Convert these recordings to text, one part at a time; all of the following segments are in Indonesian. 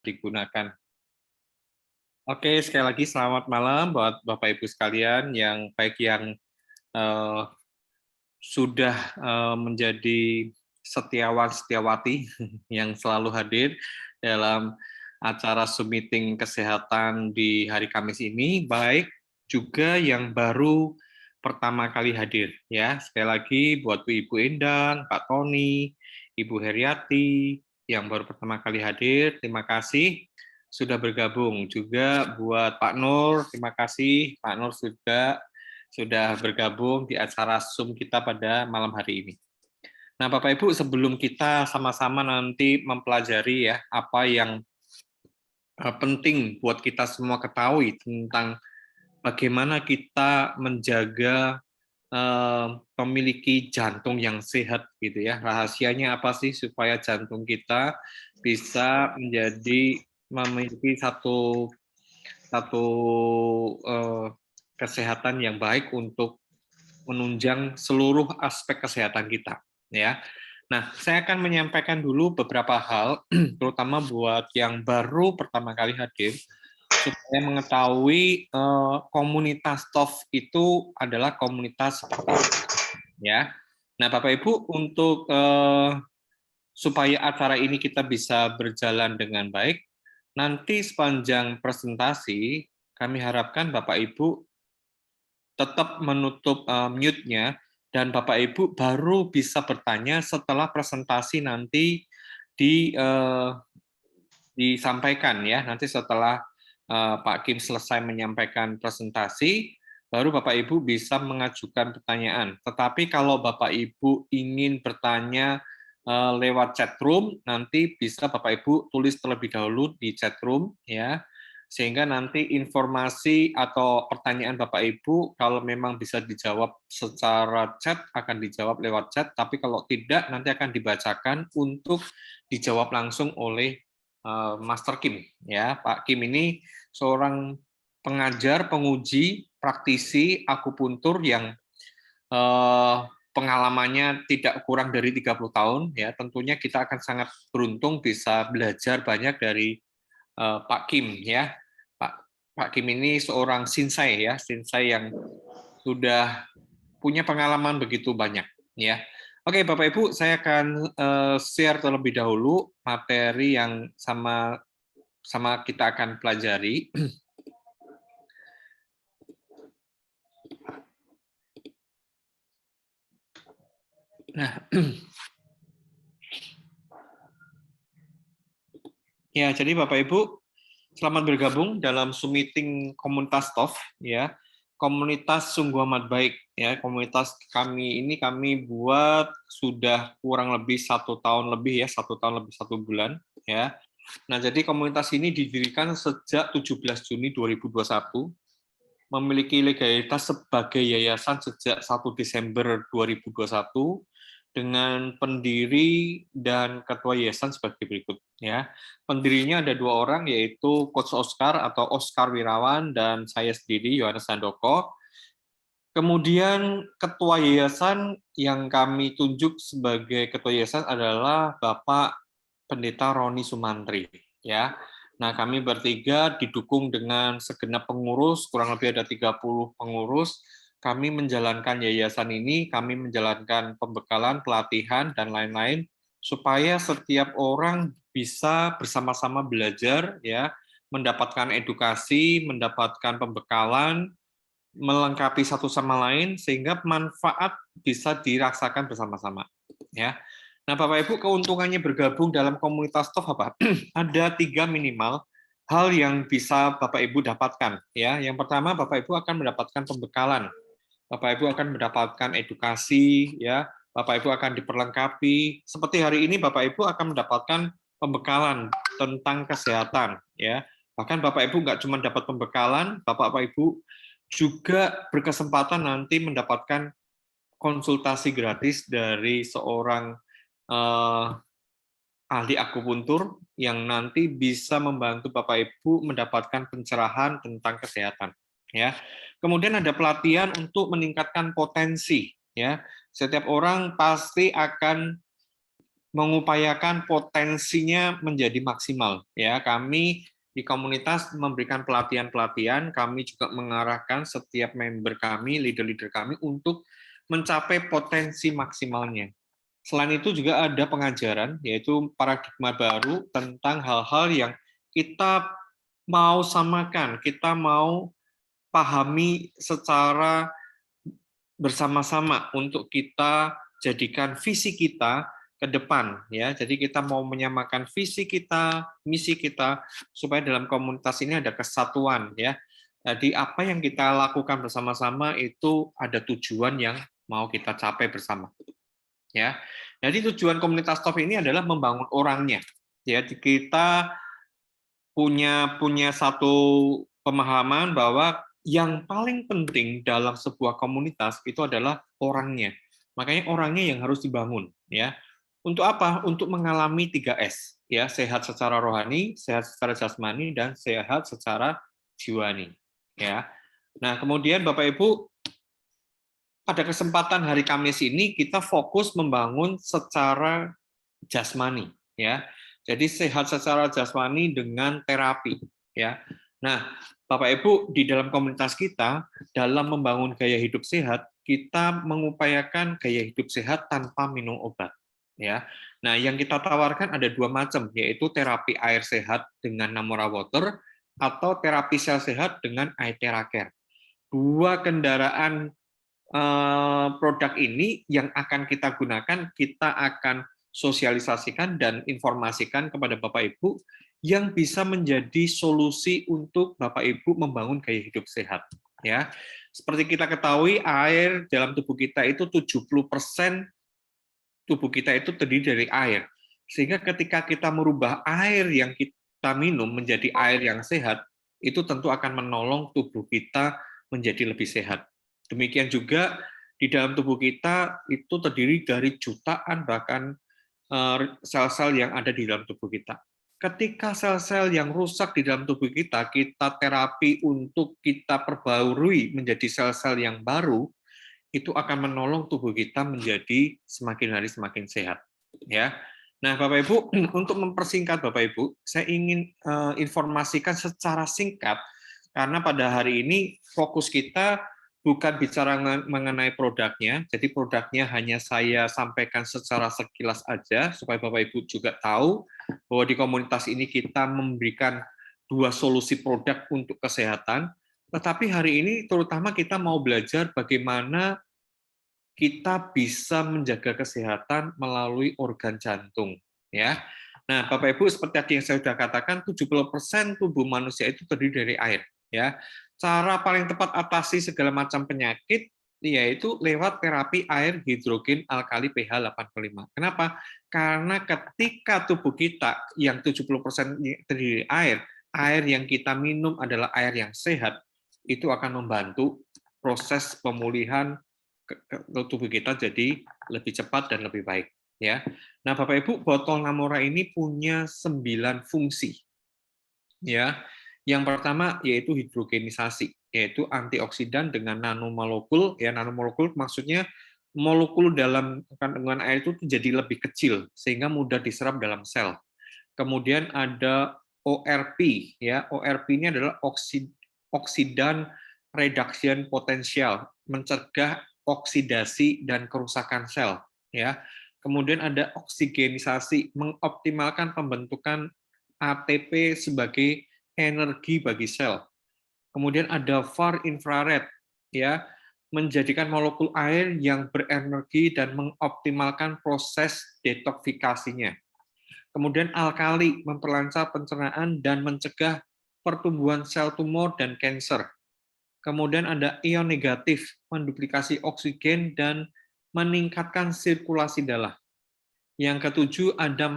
digunakan. Oke, sekali lagi selamat malam buat Bapak Ibu sekalian, yang baik yang sudah menjadi setiawan setiawati yang selalu hadir dalam acara Zoom meeting kesehatan di hari Kamis ini, baik juga yang baru pertama kali hadir ya. Sekali lagi buat Ibu Endang, Pak Tony, Ibu Heriati yang baru pertama kali hadir, terima kasih sudah bergabung. Juga buat Pak Nur, terima kasih Pak Nur sudah bergabung di acara Zoom kita pada malam hari ini. Nah, Bapak Ibu, sebelum kita sama-sama nanti mempelajari ya apa yang penting buat kita semua ketahui tentang bagaimana kita menjaga memiliki jantung yang sehat gitu ya. Rahasianya apa sih supaya jantung kita bisa memiliki satu kesehatan yang baik untuk menunjang seluruh aspek kesehatan kita ya. Nah, saya akan menyampaikan dulu beberapa hal terutama buat yang baru pertama kali hadir supaya mengetahui komunitas TOF itu adalah komunitas seperti apa ya. Nah, Bapak Ibu, untuk supaya acara ini kita bisa berjalan dengan baik, nanti sepanjang presentasi kami harapkan Bapak Ibu tetap menutup mute-nya dan Bapak Ibu baru bisa bertanya setelah presentasi nanti disampaikan ya. Nanti setelah Pak Kim selesai menyampaikan presentasi, baru Bapak Ibu bisa mengajukan pertanyaan. Tetapi kalau Bapak Ibu ingin bertanya lewat chat room, nanti bisa Bapak Ibu tulis terlebih dahulu di chat room ya, sehingga nanti informasi atau pertanyaan Bapak Ibu kalau memang bisa dijawab secara chat akan dijawab lewat chat, tapi kalau tidak nanti akan dibacakan untuk dijawab langsung oleh Master Kim ya. Pak Kim ini seorang pengajar, penguji, praktisi akupuntur yang pengalamannya tidak kurang dari 30 tahun ya. Tentunya kita akan sangat beruntung bisa belajar banyak dari Pak Kim ya. Pak Kim ini seorang sinsai ya, sinsai yang sudah punya pengalaman begitu banyak ya. Oke, Bapak Ibu, saya akan share terlebih dahulu materi yang sama kita akan pelajari. Nah, ya, jadi Bapak Ibu, selamat bergabung dalam Zoom meeting komunitas TOF ya. Komunitas sungguh amat baik ya. Komunitas kami ini kami buat sudah kurang lebih 1 tahun lebih ya, 1 tahun lebih 1 bulan ya. Nah, jadi komunitas ini didirikan sejak 17 Juni 2021, memiliki legalitas sebagai yayasan sejak 1 Desember 2021 dengan pendiri dan ketua yayasan sebagai berikut ya. Pendirinya ada 2 orang, yaitu Coach Oscar atau Oscar Wirawan dan saya sendiri Yohanes Handoko. Kemudian ketua yayasan yang kami tunjuk sebagai ketua yayasan adalah Bapak Pendeta Roni Sumantri ya. Nah, kami bertiga didukung dengan segenap pengurus, kurang lebih ada 30 pengurus. Kami menjalankan yayasan ini, kami menjalankan pembekalan, pelatihan, dan lain-lain, supaya setiap orang bisa bersama-sama belajar, ya, mendapatkan edukasi, mendapatkan pembekalan, melengkapi satu sama lain, sehingga manfaat bisa dirasakan bersama-sama. Ya. Nah, Bapak Ibu, keuntungannya bergabung dalam komunitas TOF apa? Ada 3 minimal hal yang bisa Bapak Ibu dapatkan. Ya, yang pertama Bapak Ibu akan mendapatkan pembekalan, Bapak Ibu akan mendapatkan edukasi, ya, Bapak Ibu akan diperlengkapi. Seperti hari ini Bapak Ibu akan mendapatkan pembekalan tentang kesehatan, ya. Bahkan Bapak Ibu nggak cuma dapat pembekalan, Bapak Ibu juga berkesempatan nanti mendapatkan konsultasi gratis dari seorang ahli akupuntur yang nanti bisa membantu Bapak Ibu mendapatkan pencerahan tentang kesehatan ya. Kemudian ada pelatihan untuk meningkatkan potensi ya. Setiap orang pasti akan mengupayakan potensinya menjadi maksimal. Ya, kami di komunitas memberikan pelatihan-pelatihan, kami juga mengarahkan setiap member kami, leader-leader kami untuk mencapai potensi maksimalnya. Selain itu juga ada pengajaran, yaitu paradigma baru tentang hal-hal yang kita mau samakan, kita mau pahami secara bersama-sama untuk kita jadikan visi kita ke depan, ya. Jadi kita mau menyamakan visi kita, misi kita, supaya dalam komunitas ini ada kesatuan, ya. Jadi apa yang kita lakukan bersama-sama itu ada tujuan yang mau kita capai bersama, ya. Jadi tujuan komunitas TOP ini adalah membangun orangnya, ya. Kita punya satu pemahaman bahwa yang paling penting dalam sebuah komunitas itu adalah orangnya. Makanya orangnya yang harus dibangun, ya. Untuk apa? Untuk mengalami 3S, ya, sehat secara rohani, sehat secara jasmani, dan sehat secara jiwani, ya. Nah, kemudian Bapak Ibu, pada kesempatan hari Kamis ini kita fokus membangun secara jasmani, ya. Jadi sehat secara jasmani dengan terapi, ya. Nah, Bapak Ibu, di dalam komunitas kita dalam membangun gaya hidup sehat, kita mengupayakan gaya hidup sehat tanpa minum obat, ya. Nah, yang kita tawarkan ada dua macam, yaitu terapi air sehat dengan Namora Water atau terapi sel sehat dengan Aethera Care. Dua kendaraan produk ini yang akan kita gunakan, kita akan sosialisasikan dan informasikan kepada Bapak Ibu yang bisa menjadi solusi untuk Bapak Ibu membangun gaya hidup sehat, ya. Seperti kita ketahui, air dalam tubuh kita itu 70% tubuh kita itu terdiri dari air. Sehingga ketika kita merubah air yang kita minum menjadi air yang sehat, itu tentu akan menolong tubuh kita menjadi lebih sehat. Demikian juga di dalam tubuh kita itu terdiri dari jutaan bahkan sel-sel yang ada di dalam tubuh kita. Ketika sel-sel yang rusak di dalam tubuh kita, kita terapi untuk kita perbarui menjadi sel-sel yang baru, itu akan menolong tubuh kita menjadi semakin hari semakin sehat, ya. Nah, Bapak Ibu, untuk mempersingkat Bapak Ibu, saya ingin informasikan secara singkat karena pada hari ini fokus kita bukan bicara mengenai produknya, jadi produknya hanya saya sampaikan secara sekilas aja supaya Bapak Ibu juga tahu bahwa di komunitas ini kita memberikan dua solusi produk untuk kesehatan, tetapi hari ini terutama kita mau belajar bagaimana kita bisa menjaga kesehatan melalui organ jantung, ya. Nah, Bapak Ibu, seperti tadi yang saya sudah katakan, 70% tubuh manusia itu terdiri dari air, ya. Cara paling tepat atasi segala macam penyakit yaitu lewat terapi air hidrogen alkali pH 85. Kenapa? Karena ketika tubuh kita yang 70% terdiri dari air, air yang kita minum adalah air yang sehat, itu akan membantu proses pemulihan tubuh kita jadi lebih cepat dan lebih baik, ya. Nah, Bapak Ibu, botol Namora ini punya 9 fungsi, ya. Yang pertama yaitu hidrogenisasi, yaitu antioksidan dengan nanomolekul, ya. Nanomolekul maksudnya molekul dalam kandungan air itu jadi lebih kecil sehingga mudah diserap dalam sel. Kemudian ada ORP, ya. ORP ini adalah oksidan reduction potential, mencegah oksidasi dan kerusakan sel, ya. Kemudian ada oksigenisasi, mengoptimalkan pembentukan ATP sebagai energi bagi sel. Kemudian ada far infrared, ya, menjadikan molekul air yang berenergi dan mengoptimalkan proses detoksifikasinya. Kemudian alkali, memperlancar pencernaan dan mencegah pertumbuhan sel tumor dan kanker. Kemudian ada ion negatif, menduplikasi oksigen dan meningkatkan sirkulasi darah. Yang ketujuh ada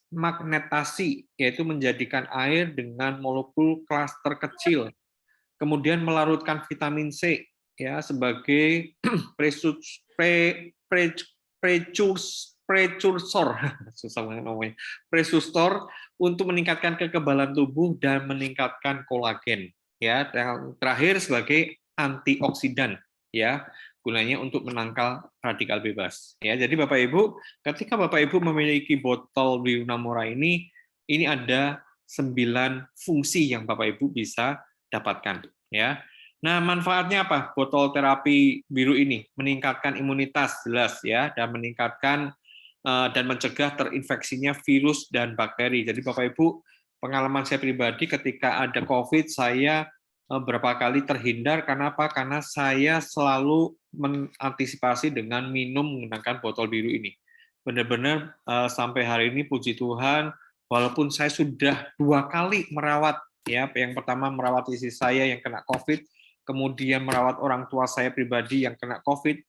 magnetasi, yaitu menjadikan air dengan molekul klaster kecil. Kemudian melarutkan vitamin C, ya, sebagai precursor, susah banget ngomongnya, precursor untuk meningkatkan kekebalan tubuh dan meningkatkan kolagen. Ya, yang terakhir sebagai antioksidan, ya, gunanya untuk menangkal radikal bebas. Ya, jadi Bapak Ibu, ketika Bapak Ibu memiliki botol biru Namora ini ada 9 fungsi yang Bapak Ibu bisa dapatkan. Ya, nah manfaatnya apa? Botol terapi biru ini meningkatkan imunitas jelas ya, dan meningkatkan dan mencegah terinfeksinya virus dan bakteri. Jadi Bapak Ibu, pengalaman saya pribadi ketika ada COVID, saya berapa kali terhindar. Karena apa? Karena saya selalu mengantisipasi dengan minum menggunakan botol biru ini. Benar-benar sampai hari ini puji Tuhan, walaupun saya sudah 2 kali merawat, ya, yang pertama merawat istri saya yang kena COVID, kemudian merawat orang tua saya pribadi yang kena COVID,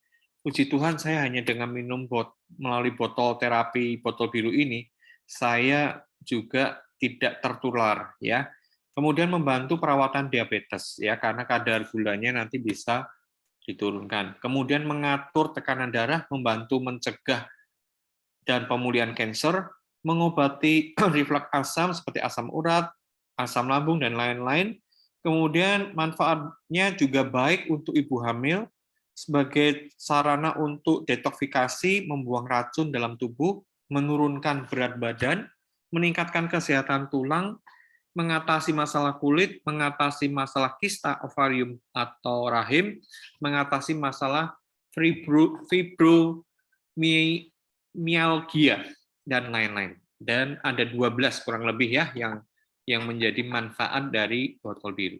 puji Tuhan saya hanya dengan minum melalui botol terapi botol biru ini, saya juga tidak tertular, ya. Kemudian membantu perawatan diabetes, ya, karena kadar gulanya nanti bisa diturunkan. Kemudian mengatur tekanan darah, membantu mencegah dan pemulihan kanker, mengobati reflux asam seperti asam urat, asam lambung, dan lain-lain. Kemudian manfaatnya juga baik untuk ibu hamil sebagai sarana untuk detoksifikasi, membuang racun dalam tubuh, menurunkan berat badan, meningkatkan kesehatan tulang, mengatasi masalah kulit, mengatasi masalah kista ovarium atau rahim, mengatasi masalah fibromyalgia, dan lain-lain. Dan ada 12 kurang lebih ya yang menjadi manfaat dari botol biru.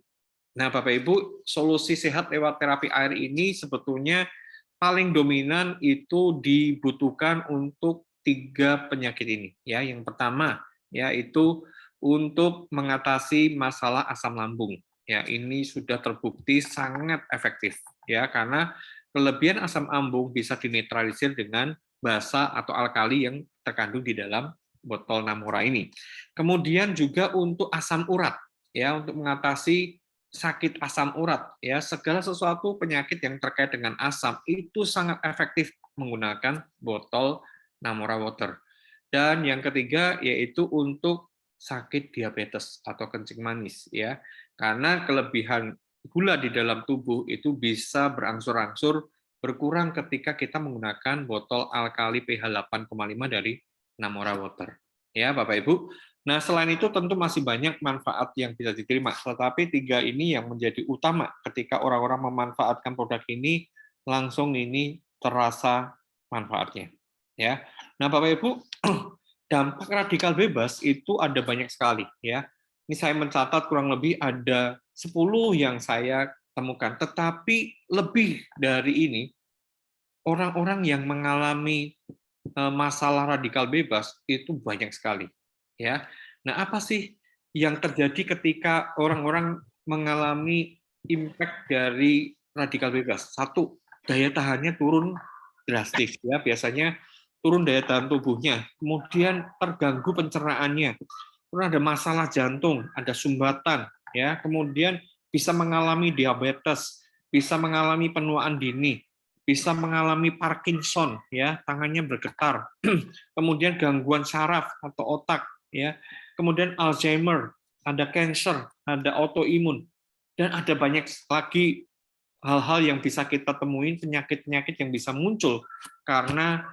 Nah, Bapak Ibu, solusi sehat lewat terapi air ini sebetulnya paling dominan itu dibutuhkan untuk 3 penyakit ini. Ya, yang pertama yaitu untuk mengatasi masalah asam lambung. Ya, ini sudah terbukti sangat efektif ya, karena kelebihan asam lambung bisa dinetralisir dengan basa atau alkali yang terkandung di dalam botol Namora ini. Kemudian juga untuk asam urat ya, untuk mengatasi sakit asam urat ya, segala sesuatu penyakit yang terkait dengan asam itu sangat efektif menggunakan botol Namora Water. Dan yang ketiga yaitu untuk sakit diabetes atau kencing manis ya. Karena kelebihan gula di dalam tubuh itu bisa berangsur-angsur berkurang ketika kita menggunakan botol alkali pH 8,5 dari Namora Water. Ya, Bapak Ibu. Nah, selain itu tentu masih banyak manfaat yang bisa diterima, tetapi 3 ini yang menjadi utama ketika orang-orang memanfaatkan produk ini, langsung ini terasa manfaatnya. Ya. Nah, Bapak Ibu, dampak radikal bebas itu ada banyak sekali ya. Ini saya mencatat kurang lebih ada 10 yang saya temukan, tetapi lebih dari ini orang-orang yang mengalami masalah radikal bebas itu banyak sekali ya. Nah, apa sih yang terjadi ketika orang-orang mengalami impact dari radikal bebas? Satu, daya tahannya turun drastis ya, biasanya turun daya tahan tubuhnya, kemudian terganggu pencernaannya, kemudian ada masalah jantung, ada sumbatan ya, kemudian bisa mengalami diabetes, bisa mengalami penuaan dini, bisa mengalami Parkinson ya, tangannya bergetar, kemudian gangguan saraf atau otak ya, kemudian Alzheimer, ada cancer, ada autoimun, dan ada banyak lagi hal-hal yang bisa kita temuin, penyakit-penyakit yang bisa muncul karena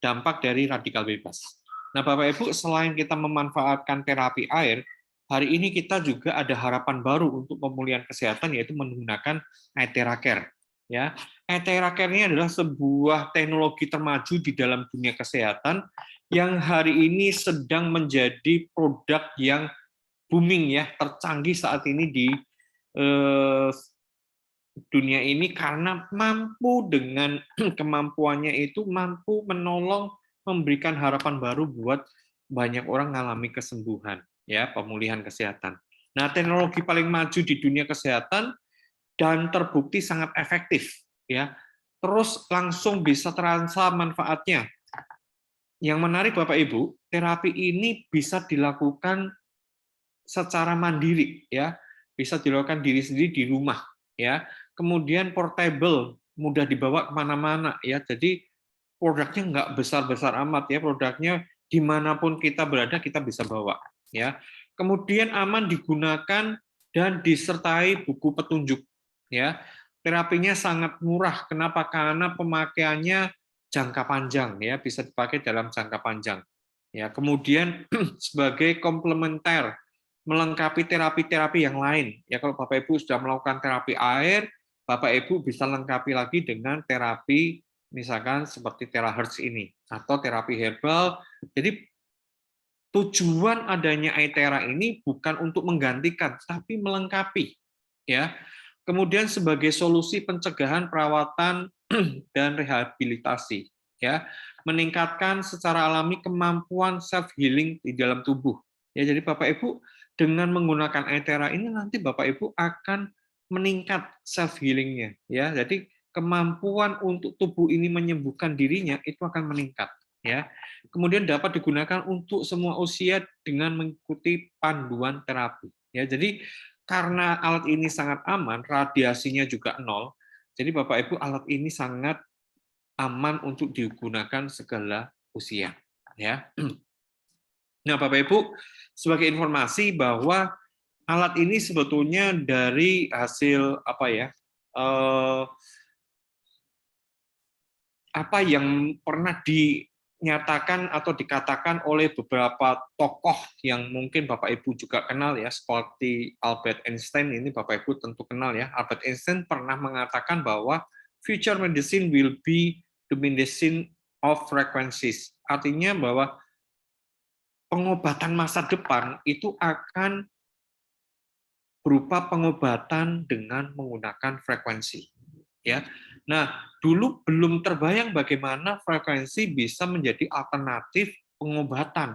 dampak dari radikal bebas. Nah, Bapak Ibu, selain kita memanfaatkan terapi air, hari ini kita juga ada harapan baru untuk pemulihan kesehatan, yaitu menggunakan Aethera-Care. Ya, Aethera-Care ini adalah sebuah teknologi termaju di dalam dunia kesehatan yang hari ini sedang menjadi produk yang booming ya, tercanggih saat ini di dunia ini, karena mampu dengan kemampuannya itu mampu menolong, memberikan harapan baru buat banyak orang mengalami kesembuhan ya, pemulihan kesehatan. Nah, teknologi paling maju di dunia kesehatan dan terbukti sangat efektif ya. Terus langsung bisa terasa manfaatnya. Yang menarik Bapak Ibu, terapi ini bisa dilakukan secara mandiri ya, bisa dilakukan diri sendiri di rumah ya. Kemudian portable, mudah dibawa kemana-mana ya. Jadi produknya nggak besar-besar amat ya, produknya dimanapun kita berada kita bisa bawa ya. Kemudian aman digunakan dan disertai buku petunjuk ya. terapinya sangat murah. Kenapa? Karena pemakaiannya jangka panjang, ya, bisa dipakai dalam jangka panjang. Ya, kemudian sebagai komplementer melengkapi terapi-terapi yang lain. Ya, kalau Bapak Ibu sudah melakukan terapi air, Bapak Ibu bisa lengkapi lagi dengan terapi misalkan seperti terahertz ini atau terapi herbal. Jadi tujuan adanya Aithera ini bukan untuk menggantikan, tapi melengkapi, ya. Kemudian sebagai solusi pencegahan, perawatan, dan rehabilitasi, ya, meningkatkan secara alami kemampuan self healing di dalam tubuh. Ya, jadi Bapak Ibu dengan menggunakan Aithera ini nanti Bapak Ibu akan meningkat self healingnya, ya. Jadi kemampuan untuk tubuh ini menyembuhkan dirinya itu akan meningkat, ya. Kemudian dapat digunakan untuk semua usia dengan mengikuti panduan terapi. Ya, jadi karena alat ini sangat aman, radiasinya juga nol. Jadi Bapak Ibu, alat ini sangat aman untuk digunakan segala usia. Ya. Nah, Bapak Ibu, sebagai informasi bahwa alat ini sebetulnya dari hasil apa yang pernah dinyatakan atau dikatakan oleh beberapa tokoh yang mungkin Bapak Ibu juga kenal, ya, seperti Albert Einstein. Ini Bapak Ibu tentu kenal, ya. Albert Einstein pernah mengatakan bahwa future medicine will be the medicine of frequencies. Artinya bahwa pengobatan masa depan itu akan berupa pengobatan dengan menggunakan frekuensi, ya. Nah, dulu belum terbayang bagaimana frekuensi bisa menjadi alternatif pengobatan.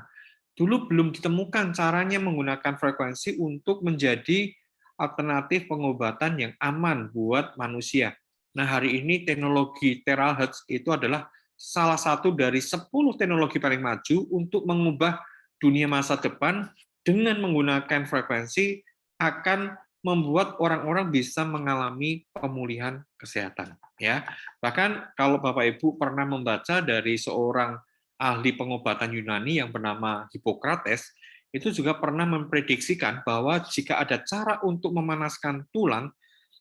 Dulu belum ditemukan caranya menggunakan frekuensi untuk menjadi alternatif pengobatan yang aman buat manusia. Nah, hari ini teknologi terahertz itu adalah salah satu dari 10 teknologi paling maju untuk mengubah dunia masa depan dengan menggunakan frekuensi akan membuat orang-orang bisa mengalami pemulihan kesehatan, ya. Bahkan kalau Bapak Ibu pernah membaca dari seorang ahli pengobatan Yunani yang bernama Hippocrates, itu juga pernah memprediksikan bahwa jika ada cara untuk memanaskan tulang,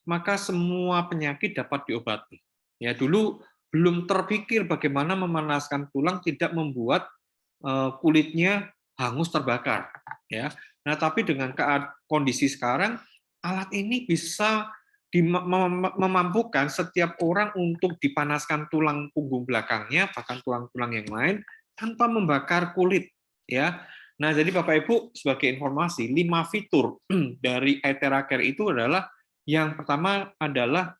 maka semua penyakit dapat diobati. Ya, dulu belum terpikir bagaimana memanaskan tulang tidak membuat kulitnya hangus terbakar, ya. Nah, tapi dengan kondisi sekarang, alat ini bisa memampukan setiap orang untuk dipanaskan tulang punggung belakangnya, bahkan tulang-tulang yang lain, tanpa membakar kulit, ya. Nah, jadi Bapak Ibu, sebagai informasi, 5 fitur dari Aithera Care itu adalah, yang pertama adalah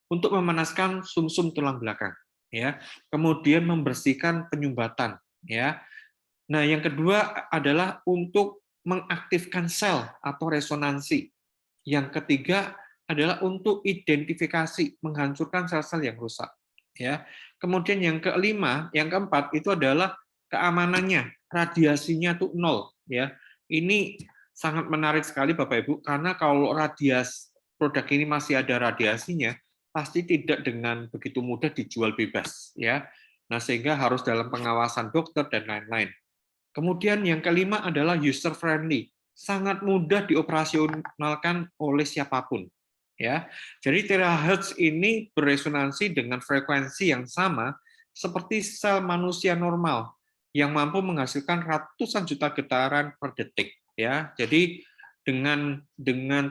untuk memanaskan sumsum tulang belakang, ya. Kemudian membersihkan penyumbatan, ya. Nah, yang kedua adalah untuk mengaktifkan sel atau resonansi. Yang ketiga adalah untuk identifikasi, menghancurkan sel-sel yang rusak. Ya. Kemudian yang kelima, yang keempat itu adalah keamanannya, radiasinya tuh nol. Ya. Ini sangat menarik sekali Bapak Ibu, karena kalau produk ini masih ada radiasinya, pasti tidak dengan begitu mudah dijual bebas. Ya. Nah, sehingga harus dalam pengawasan dokter dan lain-lain. Kemudian yang kelima adalah user friendly, sangat mudah dioperasionalkan oleh siapapun. Ya, jadi terahertz ini beresonansi dengan frekuensi yang sama seperti sel manusia normal yang mampu menghasilkan ratusan juta getaran per detik. Ya, jadi dengan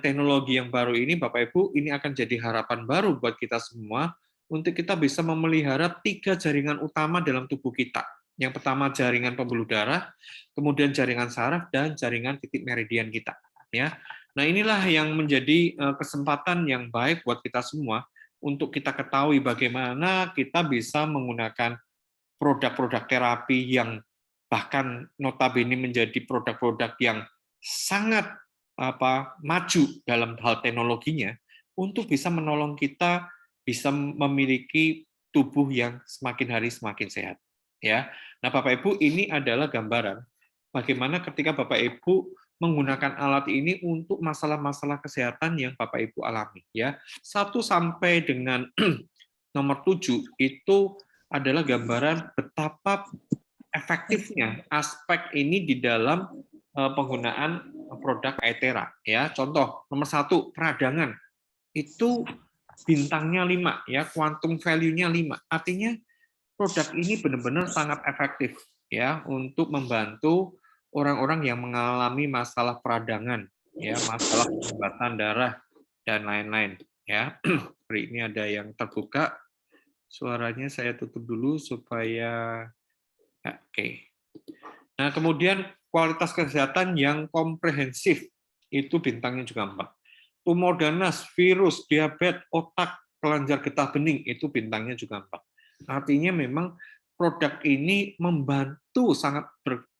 teknologi yang baru ini, Bapak Ibu, ini akan jadi harapan baru buat kita semua untuk kita bisa memelihara 3 jaringan utama dalam tubuh kita. Yang pertama jaringan pembuluh darah, kemudian jaringan saraf, dan jaringan titik meridian kita. Ya, nah inilah yang menjadi kesempatan yang baik buat kita semua untuk kita ketahui bagaimana kita bisa menggunakan produk-produk terapi yang bahkan notabene menjadi produk-produk yang sangat maju dalam hal teknologinya untuk bisa menolong kita bisa memiliki tubuh yang semakin hari semakin sehat. Ya, nah Bapak Ibu, ini adalah gambaran bagaimana ketika Bapak Ibu menggunakan alat ini untuk masalah-masalah kesehatan yang Bapak Ibu alami. Ya, 1 sampai dengan nomor 7 itu adalah gambaran betapa efektifnya aspek ini di dalam penggunaan produk Aithera. Ya, contoh nomor 1, peradangan. itu bintangnya 5 ya, quantum value-nya 5. Artinya produk ini benar-benar sangat efektif ya untuk membantu orang-orang yang mengalami masalah peradangan ya, masalah pengobatan darah dan lain-lain ya. Ini ada yang terbuka. Suaranya saya tutup dulu supaya oke. Nah, kemudian kualitas kesehatan yang komprehensif itu bintangnya juga 4. Tumor ganas, virus, diabetes, otak, kelenjar getah bening itu bintangnya juga 4. Artinya memang produk ini membantu sangat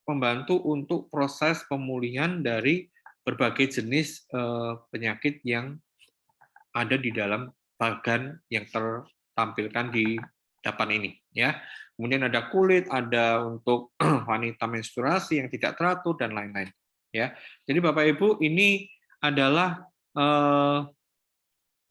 membantu untuk proses pemulihan dari berbagai jenis penyakit yang ada di dalam bagan yang tertampilkan di depan ini ya. Kemudian ada kulit, ada untuk wanita menstruasi yang tidak teratur dan lain-lain ya. Jadi Bapak Ibu, ini adalah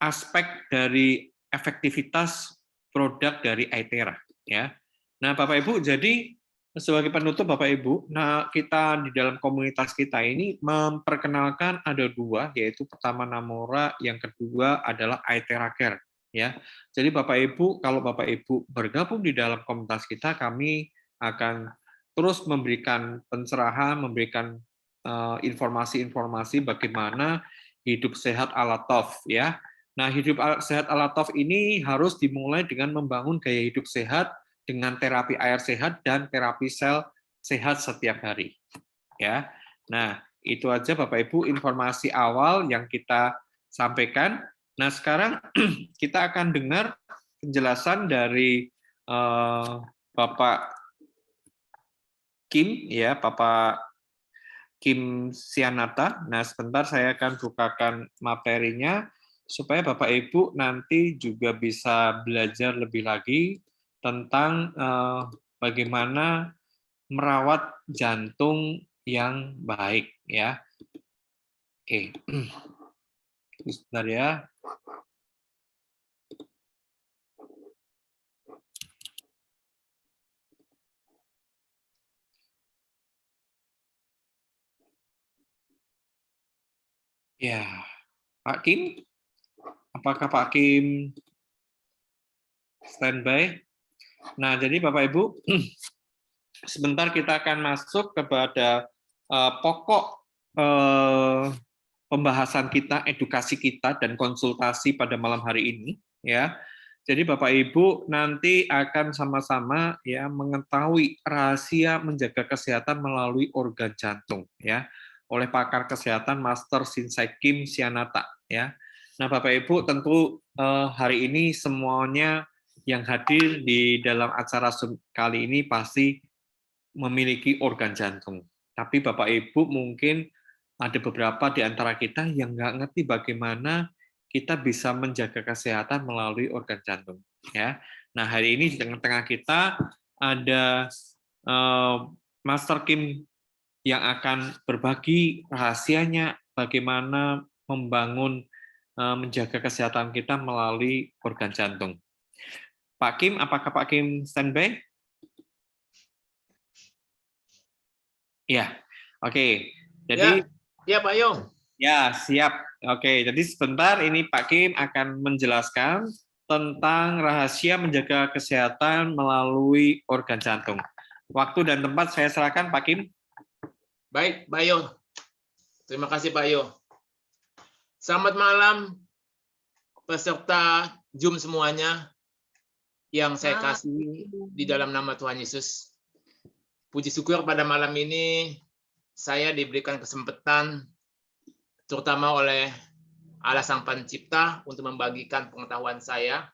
aspek dari efektivitas produk dari Aithera ya. Nah, Bapak Ibu, jadi sebagai penutup Bapak Ibu, nah kita di dalam komunitas kita ini memperkenalkan ada 2, yaitu pertama Namora, yang kedua adalah Aithera Care ya. Jadi Bapak Ibu, kalau Bapak Ibu bergabung di dalam komunitas kita, kami akan terus memberikan pencerahan, memberikan informasi-informasi bagaimana hidup sehat ala TOF ya. Nah, hidup sehat ala TOF ini harus dimulai dengan membangun gaya hidup sehat dengan terapi air sehat dan terapi sel sehat setiap hari. Ya. Nah, itu aja Bapak Ibu informasi awal yang kita sampaikan. Nah, sekarang kita akan dengar penjelasan dari Bapak Kim ya, Bapak Kim Sianata. Nah, sebentar saya akan bukakan materinya supaya Bapak Ibu nanti juga bisa belajar lebih lagi tentang bagaimana merawat jantung yang baik ya. Oke. Sebentar ya. Ya, Pak Kim, apakah Pak Kim standby? Nah, jadi Bapak Ibu, sebentar kita akan masuk kepada pokok pembahasan kita, edukasi kita, dan konsultasi pada malam hari ini. Ya, jadi Bapak Ibu nanti akan sama-sama ya mengetahui rahasia menjaga kesehatan melalui organ jantung ya oleh pakar kesehatan Master Sinsai Kim Sianata ya. Nah Bapak Ibu tentu hari ini semuanya yang hadir di dalam acara kali ini pasti memiliki organ jantung. Tapi Bapak Ibu mungkin ada beberapa di antara kita yang nggak ngerti bagaimana kita bisa menjaga kesehatan melalui organ jantung. Ya, nah hari ini di tengah-tengah kita ada Master Kim yang akan berbagi rahasianya bagaimana membangun menjaga kesehatan kita melalui organ jantung. Pak Kim, apakah Pak Kim standby? Ya, oke. Jadi ya Pak Yong. Ya, siap. Oke, jadi sebentar ini Pak Kim akan menjelaskan tentang rahasia menjaga kesehatan melalui organ jantung. Waktu dan tempat saya serahkan Pak Kim. Baik, Pak Yong. Terima kasih Pak Yong. Selamat malam peserta Zoom semuanya yang saya kasih di dalam nama Tuhan Yesus. Puji syukur pada malam ini saya diberikan kesempatan terutama oleh Allah Sang Pencipta untuk membagikan pengetahuan saya.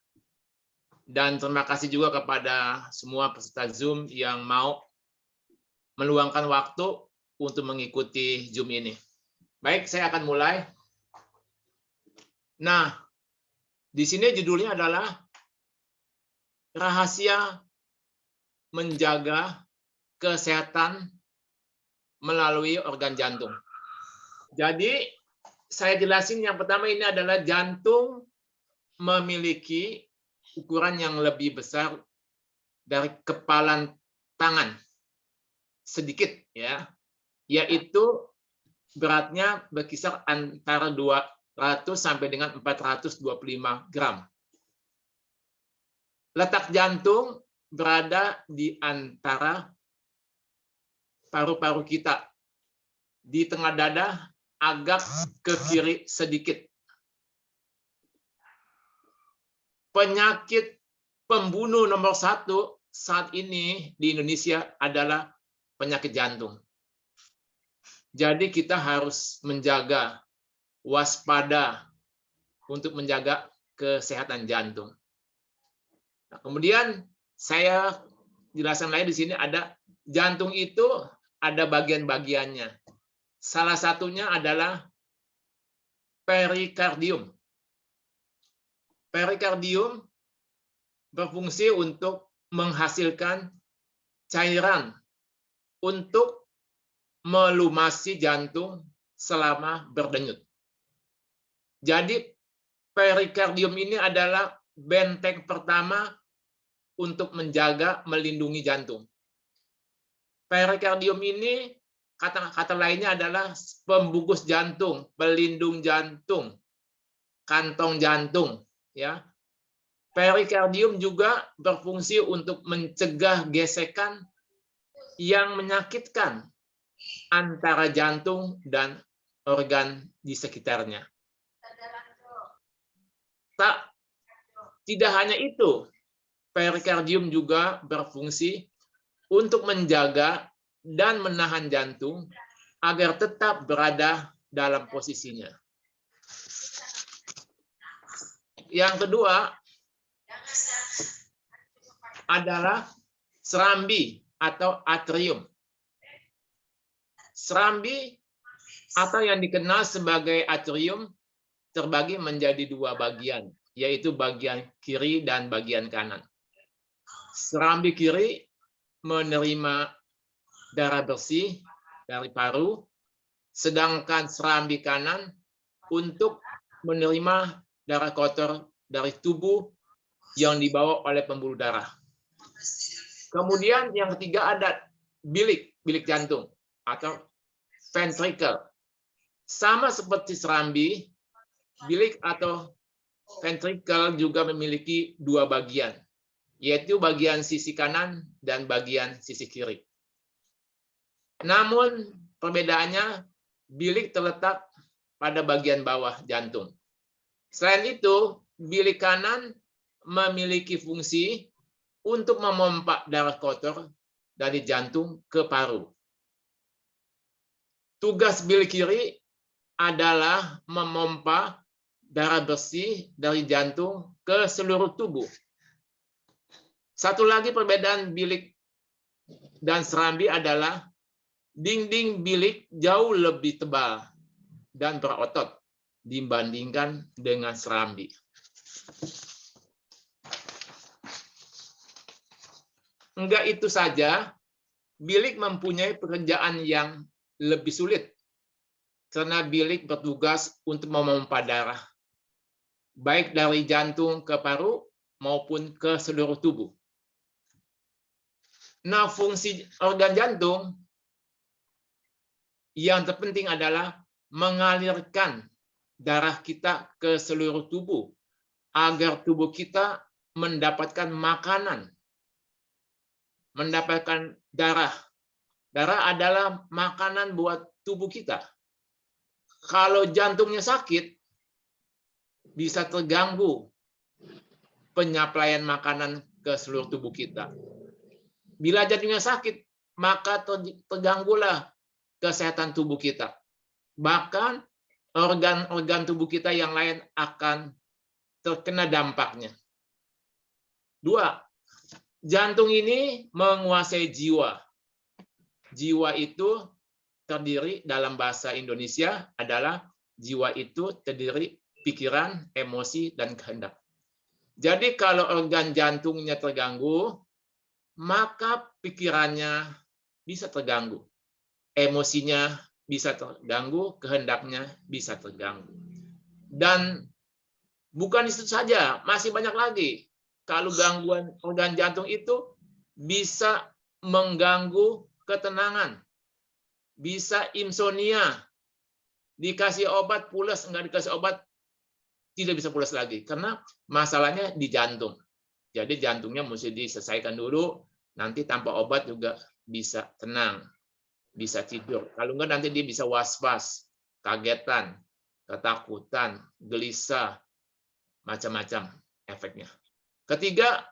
Dan terima kasih juga kepada semua peserta Zoom yang mau meluangkan waktu untuk mengikuti Zoom ini. Baik, saya akan mulai. Nah, di sini judulnya adalah rahasia menjaga kesehatan melalui organ jantung. Jadi, saya jelasin yang pertama ini adalah jantung memiliki ukuran yang lebih besar dari kepalan tangan. Sedikit ya. Yaitu beratnya berkisar antara 200 sampai dengan 425 gram. Letak jantung berada di antara paru-paru kita, di tengah dada, agak ke kiri sedikit. Penyakit pembunuh nomor 1 saat ini di Indonesia adalah penyakit jantung. Jadi kita harus menjaga, waspada untuk menjaga kesehatan jantung. Nah, kemudian saya jelaskan lagi di sini ada jantung itu ada bagian-bagiannya. Salah satunya adalah perikardium. Perikardium berfungsi untuk menghasilkan cairan untuk melumasi jantung selama berdenyut. Jadi perikardium ini adalah benteng pertama untuk menjaga, melindungi jantung. Perikardium ini kata lainnya adalah pembungkus jantung, pelindung jantung, kantong jantung, ya. Perikardium juga berfungsi untuk mencegah gesekan yang menyakitkan antara jantung dan organ di sekitarnya. Tidak hanya itu, perikardium juga berfungsi untuk menjaga dan menahan jantung agar tetap berada dalam posisinya. Yang kedua adalah serambi atau atrium. Serambi atau yang dikenal sebagai atrium terbagi menjadi 2 bagian, yaitu bagian kiri dan bagian kanan. Serambi kiri menerima darah bersih dari paru, sedangkan serambi kanan untuk menerima darah kotor dari tubuh yang dibawa oleh pembuluh darah. Kemudian yang ketiga ada bilik jantung atau ventricle. Sama seperti serambi, bilik atau ventricle juga memiliki 2 bagian, yaitu bagian sisi kanan dan bagian sisi kiri. Namun perbedaannya, bilik terletak pada bagian bawah jantung. Selain itu, bilik kanan memiliki fungsi untuk memompa darah kotor dari jantung ke paru. Tugas bilik kiri adalah memompa darah bersih dari jantung ke seluruh tubuh. Satu lagi perbedaan bilik dan serambi adalah dinding bilik jauh lebih tebal dan berotot dibandingkan dengan serambi. Enggak itu saja, bilik mempunyai pekerjaan yang lebih sulit karena bilik bertugas untuk memompa darah, baik dari jantung ke paru maupun ke seluruh tubuh. Nah, fungsi organ jantung yang terpenting adalah mengalirkan darah kita ke seluruh tubuh agar tubuh kita mendapatkan makanan, mendapatkan darah. Darah adalah makanan buat tubuh kita. Kalau jantungnya sakit, bisa terganggu penyaplaian makanan ke seluruh tubuh kita. Bila jantungnya sakit, maka terganggulah kesehatan tubuh kita. Bahkan organ-organ tubuh kita yang lain akan terkena dampaknya. 2, jantung ini menguasai jiwa. Jiwa itu terdiri dalam bahasa Indonesia adalah jiwa itu terdiri pikiran, emosi, dan kehendak. Jadi kalau organ jantungnya terganggu, maka pikirannya bisa terganggu. Emosinya bisa terganggu, kehendaknya bisa terganggu. Dan bukan itu saja, masih banyak lagi. Kalau gangguan organ jantung itu bisa mengganggu ketenangan, bisa insomnia, dikasih obat pulas, enggak dikasih obat tidak bisa pulas lagi karena masalahnya di jantung. Jadi jantungnya mesti diselesaikan dulu, nanti tanpa obat juga bisa tenang, bisa tidur. Kalau enggak nanti dia bisa was-was, kagetan, ketakutan, gelisah, macam-macam efeknya. Ketiga,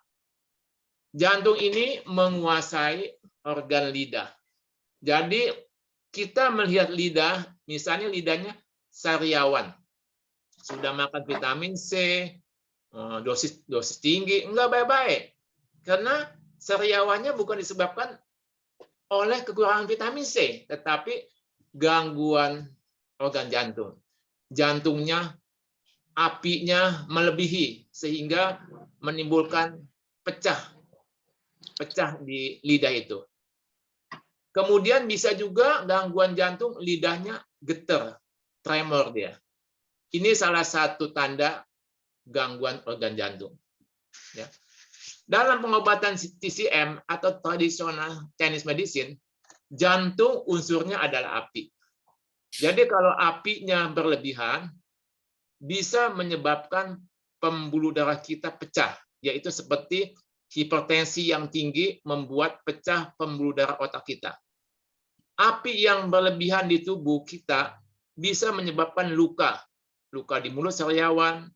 jantung ini menguasai organ lidah. Jadi kita melihat lidah, misalnya lidahnya sariawan, sudah makan vitamin C, dosis tinggi, enggak baik-baik. Karena sariawannya bukan disebabkan oleh kekurangan vitamin C, tetapi gangguan organ jantung. Jantungnya, apinya melebihi, sehingga menimbulkan pecah di lidah itu. Kemudian bisa juga gangguan jantung, lidahnya getar, tremor dia. Ini salah satu tanda gangguan organ jantung. Ya. Dalam pengobatan TCM atau tradisional Chinese medicine, jantung unsurnya adalah api. Jadi kalau apinya berlebihan, bisa menyebabkan pembuluh darah kita pecah, yaitu seperti hipertensi yang tinggi membuat pecah pembuluh darah otak kita. Api yang berlebihan di tubuh kita bisa menyebabkan luka di mulut sariawan,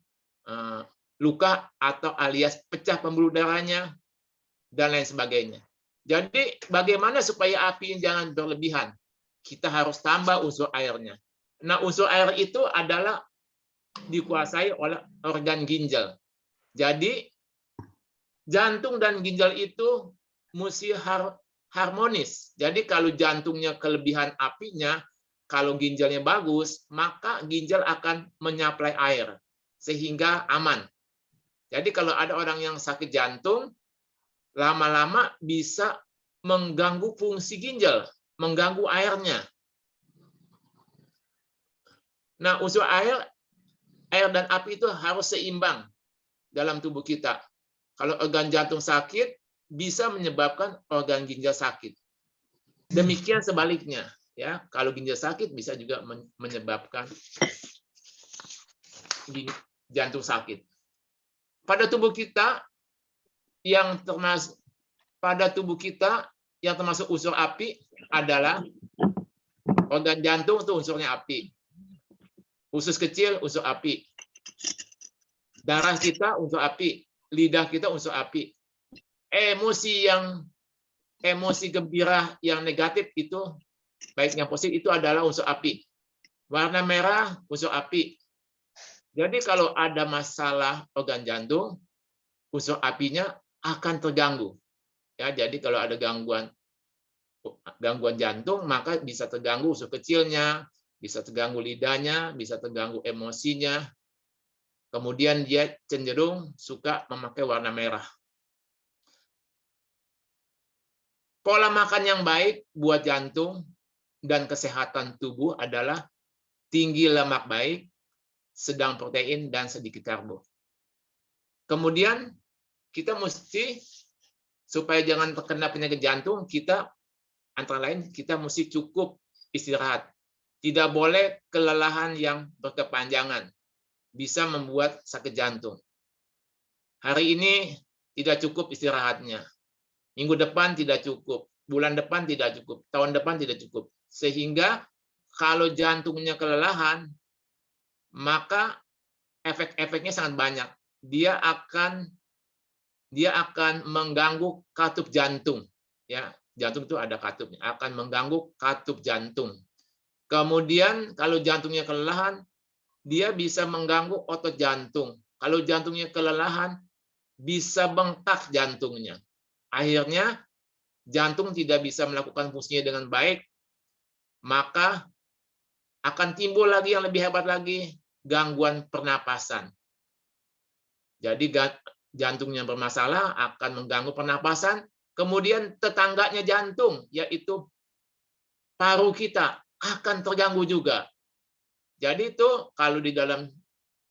luka atau alias pecah pembuluh darahnya, dan lain sebagainya. Jadi bagaimana supaya api jangan berlebihan? Kita harus tambah unsur airnya. Nah, unsur air itu adalah dikuasai oleh organ ginjal. Jadi jantung dan ginjal itu mesti harmonis. Jadi kalau jantungnya kelebihan apinya, kalau ginjalnya bagus, maka ginjal akan menyuplai air sehingga aman. Jadi kalau ada orang yang sakit jantung, lama-lama bisa mengganggu fungsi ginjal, mengganggu airnya. Nah, unsur air dan api itu harus seimbang dalam tubuh kita. Kalau organ jantung sakit, bisa menyebabkan organ ginjal sakit. Demikian sebaliknya, ya. Kalau ginjal sakit bisa juga menyebabkan jantung sakit. Pada tubuh kita yang termasuk unsur api adalah organ jantung itu unsurnya api. Usus kecil unsur api. Darah kita unsur api, lidah kita unsur api. Emosi gembira yang negatif itu, baik yang positif itu adalah unsur api. Warna merah unsur api. Jadi kalau ada masalah organ jantung, unsur apinya akan terganggu. Ya, jadi kalau ada gangguan jantung, maka bisa terganggu usus kecilnya, bisa terganggu lidahnya, bisa terganggu emosinya. Kemudian dia cenderung suka memakai warna merah. Pola makan yang baik buat jantung dan kesehatan tubuh adalah tinggi lemak baik, sedang protein, dan sedikit karbo. Kemudian kita mesti, supaya jangan terkena penyakit jantung, kita antara lain kita mesti cukup istirahat. Tidak boleh kelelahan yang berkepanjangan, bisa membuat sakit jantung. Hari ini tidak cukup istirahatnya. Minggu depan tidak cukup, bulan depan tidak cukup, tahun depan tidak cukup. Sehingga kalau jantungnya kelelahan, maka efek-efeknya sangat banyak. Dia akan mengganggu katup jantung. Ya, jantung itu ada katupnya, akan mengganggu katup jantung. Kemudian kalau jantungnya kelelahan, dia bisa mengganggu otot jantung. Kalau jantungnya kelelahan, bisa bengkak jantungnya. Akhirnya jantung tidak bisa melakukan fungsinya dengan baik, maka akan timbul lagi yang lebih hebat lagi, gangguan pernapasan. Jadi jantungnya bermasalah akan mengganggu pernapasan, kemudian tetangganya jantung, yaitu paru kita, akan terganggu juga. Jadi itu kalau di dalam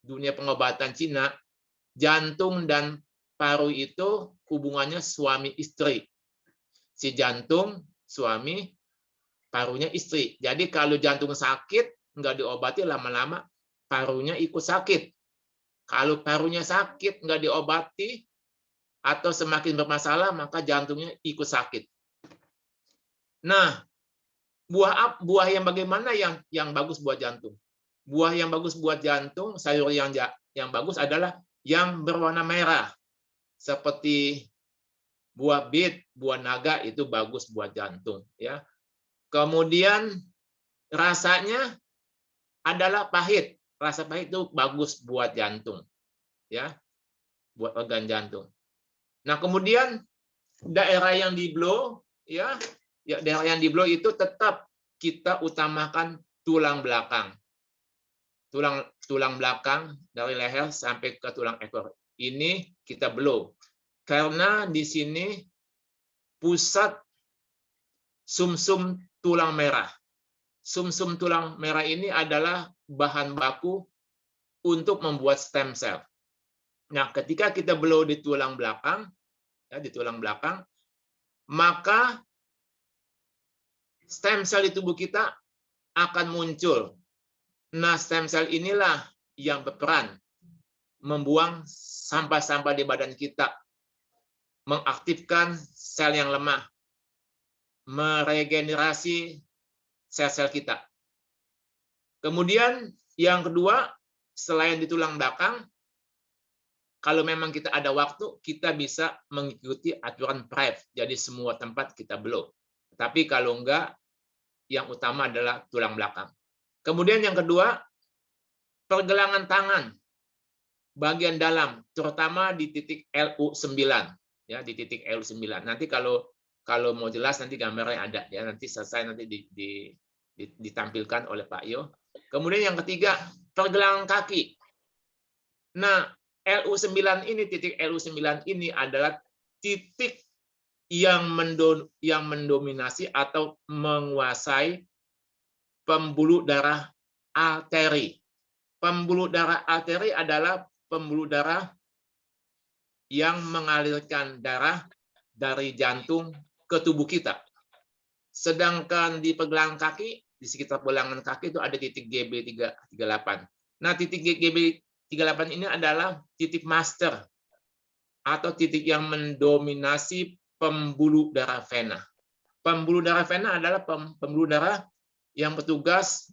dunia pengobatan Cina, jantung dan paru itu hubungannya suami istri. Si jantung suami, parunya istri. Jadi kalau jantung sakit, nggak diobati, lama-lama parunya ikut sakit. Kalau parunya sakit, nggak diobati, atau semakin bermasalah, maka jantungnya ikut sakit. Nah, buah yang bagaimana yang bagus buat jantung? Buah yang bagus buat jantung, sayur yang bagus adalah yang berwarna merah. Seperti buah bit, buah naga itu bagus buat jantung, ya. Kemudian rasanya adalah pahit. Rasa pahit itu bagus buat jantung, ya, buat organ jantung. Nah, kemudian daerah yang di blow, ya, daerah yang di blow itu tetap kita utamakan tulang belakang. Tulang belakang dari leher sampai ke tulang ekor. Ini kita blow. Karena di sini pusat sumsum tulang merah. Sumsum tulang merah ini adalah bahan baku untuk membuat stem cell. Nah, ketika kita blow di tulang belakang, ya, di tulang belakang, maka stem cell di tubuh kita akan muncul. Nah, stem cell inilah yang berperan membuang sampah-sampah di badan kita, mengaktifkan sel yang lemah, meregenerasi sel-sel kita. Kemudian yang kedua, selain di tulang belakang, kalau memang kita ada waktu, kita bisa mengikuti aturan PREV. Jadi semua tempat kita blow. Tapi kalau enggak, yang utama adalah tulang belakang. Kemudian yang kedua, pergelangan tangan bagian dalam, terutama di titik LU9, ya, di titik LU9. Nanti kalau mau jelas nanti gambarnya ada, ya, nanti selesai nanti ditampilkan oleh Pak Yo. Kemudian yang ketiga, pergelangan kaki. Nah, LU9 ini, titik LU9 ini adalah titik yang mendominasi atau menguasai pembuluh darah arteri. Pembuluh darah arteri adalah pembuluh darah yang mengalirkan darah dari jantung ke tubuh kita. Sedangkan di pergelangan kaki, di sekitar pergelangan kaki itu ada titik GB38. Nah, titik GB38 ini adalah titik master atau titik yang mendominasi pembuluh darah vena. Pembuluh darah vena adalah pembuluh darah yang bertugas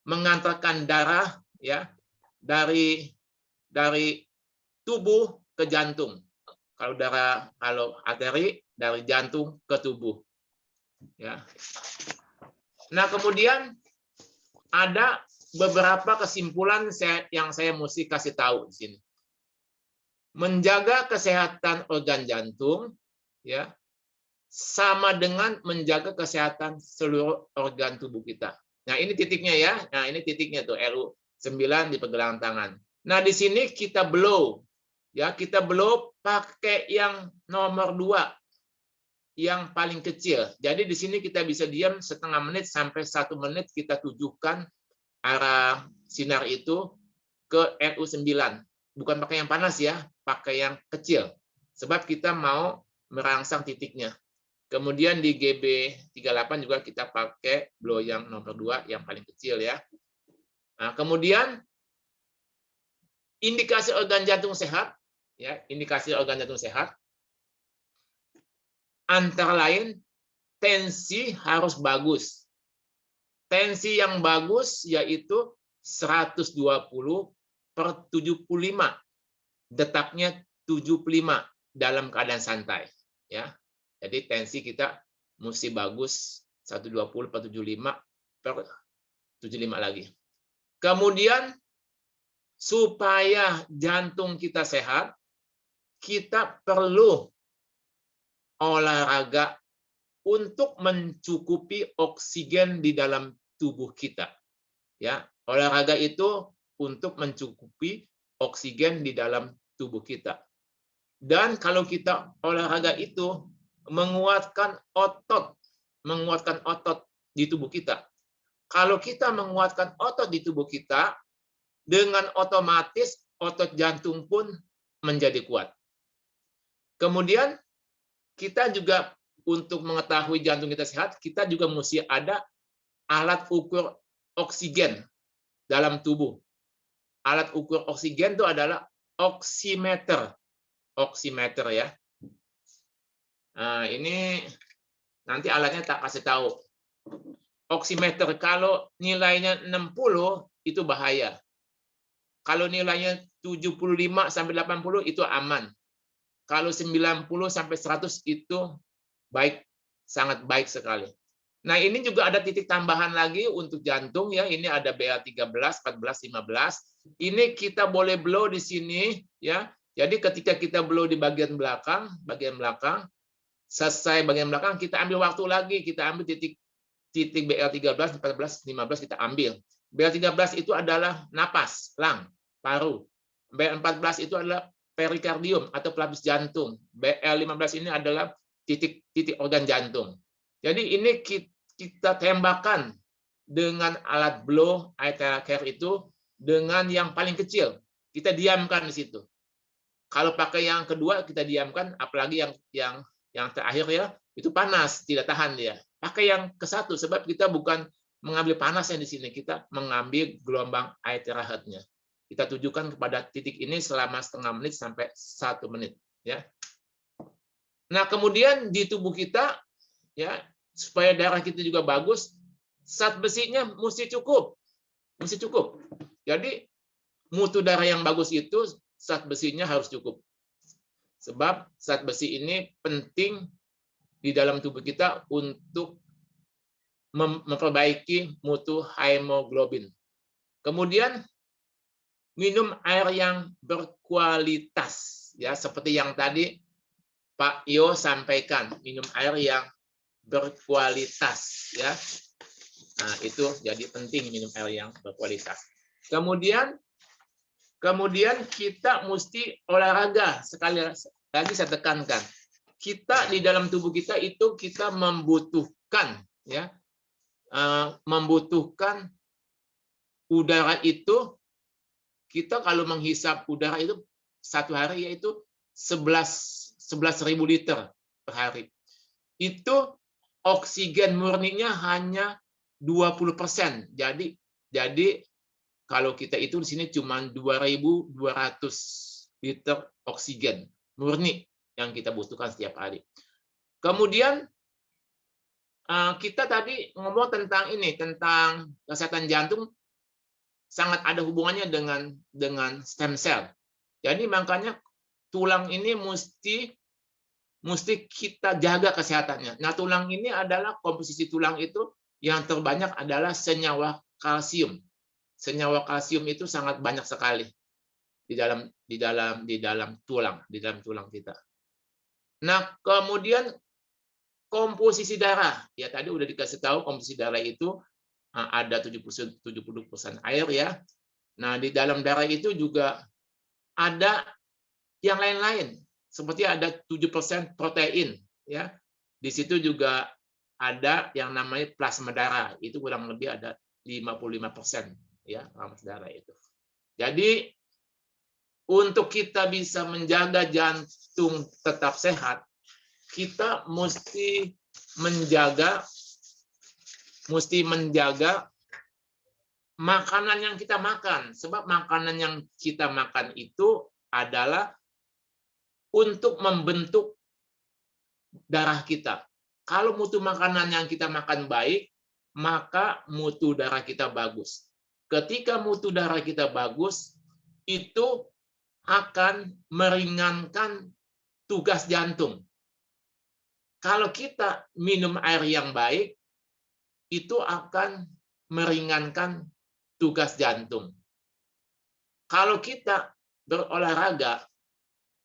mengantarkan darah, ya, dari tubuh ke jantung. Kalau arteri dari jantung ke tubuh. Ya. Nah, kemudian ada beberapa kesimpulan yang saya mesti kasih tahu di sini. Menjaga kesehatan organ jantung, ya, sama dengan menjaga kesehatan seluruh organ tubuh kita. Nah, ini titiknya, ya. Nah, ini titiknya tuh LU9 di pergelangan tangan. Nah, di sini kita blow, ya, kita blow pakai yang nomor 2, yang paling kecil. Jadi di sini kita bisa diam setengah menit sampai 1 menit, kita tujukan arah sinar itu ke LU9. Bukan pakai yang panas, ya, pakai yang kecil. Sebab kita mau merangsang titiknya. Kemudian di GB38 juga kita pakai blow yang nomor 2, yang paling kecil, ya. Nah, kemudian indikasi organ jantung sehat, ya, indikasi organ jantung sehat antara lain tensi harus bagus. Tensi yang bagus yaitu 120/75. Detaknya 75 dalam keadaan santai, ya. Jadi tensi kita mesti bagus 120/75 lagi. Kemudian supaya jantung kita sehat, kita perlu olahraga untuk mencukupi oksigen di dalam tubuh kita. Ya, olahraga itu untuk mencukupi oksigen di dalam tubuh kita. Dan kalau kita olahraga itu menguatkan otot di tubuh kita. Kalau kita menguatkan otot di tubuh kita, dengan otomatis otot jantung pun menjadi kuat. Kemudian kita juga untuk mengetahui jantung kita sehat, kita juga mesti ada alat ukur oksigen dalam tubuh. alat ukur oksigen itu adalah oximeter. Oximeter ya. Nah, ini nanti alatnya tak kasih tahu. Oximeter kalau nilainya 60 itu bahaya. Kalau nilainya 75 sampai 80 itu aman. Kalau 90 sampai 100 itu baik, sangat baik sekali. Nah, ini juga ada titik tambahan lagi untuk jantung ya. Ini ada BA13, 14, 15. Ini kita boleh blow di sini ya. Jadi ketika kita blow di bagian belakang, selesai bagian belakang kita ambil waktu lagi, kita ambil titik BL13, 14, 15 kita ambil. BL13 itu adalah napas, lung, paru. BL14 itu adalah perikardium atau pelapis jantung. BL15 ini adalah titik organ jantung. Jadi ini kita tembakan dengan alat blow arterial care itu dengan yang paling kecil. Kita diamkan di situ. Kalau pakai yang kedua kita diamkan, apalagi yang terakhir ya, itu panas, tidak tahan dia. Pakai yang ke satu sebab kita bukan mengambil panasnya di sini, kita mengambil gelombang arterial heart-nya. Kita tujukan kepada titik ini selama setengah menit sampai 1 menit ya. Nah, kemudian di tubuh kita ya, supaya darah kita juga bagus, zat besinya mesti cukup. Mesti cukup. Jadi mutu darah yang bagus itu zat besinya harus cukup. Sebab zat besi ini penting di dalam tubuh kita untuk memperbaiki mutu hemoglobin. Kemudian minum air yang berkualitas ya, seperti yang tadi Pak Yo sampaikan, minum air yang berkualitas ya. Nah, itu jadi penting minum air yang berkualitas. Kemudian kita mesti olahraga. Sekali lagi saya tekankan, kita di dalam tubuh kita itu kita membutuhkan ya, membutuhkan udara itu. Kita kalau menghisap udara itu satu hari yaitu 11.000 liter per hari. Itu oksigen murninya hanya 20%. Jadi kalau kita itu di sini cuma 2.200 liter oksigen murni yang kita butuhkan setiap hari. Kemudian kita tadi ngomong tentang tentang kesehatan jantung sangat ada hubungannya dengan stem cell. Jadi makanya tulang ini mesti kita jaga kesehatannya. Nah, tulang ini adalah komposisi tulang itu yang terbanyak adalah senyawa kalsium. Senyawa kalsium itu sangat banyak sekali di dalam tulang kita. Nah, kemudian komposisi darah. Ya tadi udah dikasih tahu komposisi darah itu ada 70% air ya. Nah, di dalam darah itu juga ada yang lain-lain. Seperti ada 7% protein ya. Di situ juga ada yang namanya plasma darah. Itu kurang lebih ada 55% ya, plasma darah itu. Jadi untuk kita bisa menjaga jantung tetap sehat, kita mesti menjaga makanan yang kita makan. Sebab makanan yang kita makan itu adalah untuk membentuk darah kita. Kalau mutu makanan yang kita makan baik, maka mutu darah kita bagus. Ketika mutu darah kita bagus, itu akan meringankan tugas jantung. Kalau kita minum air yang baik, itu akan meringankan tugas jantung. Kalau kita berolahraga,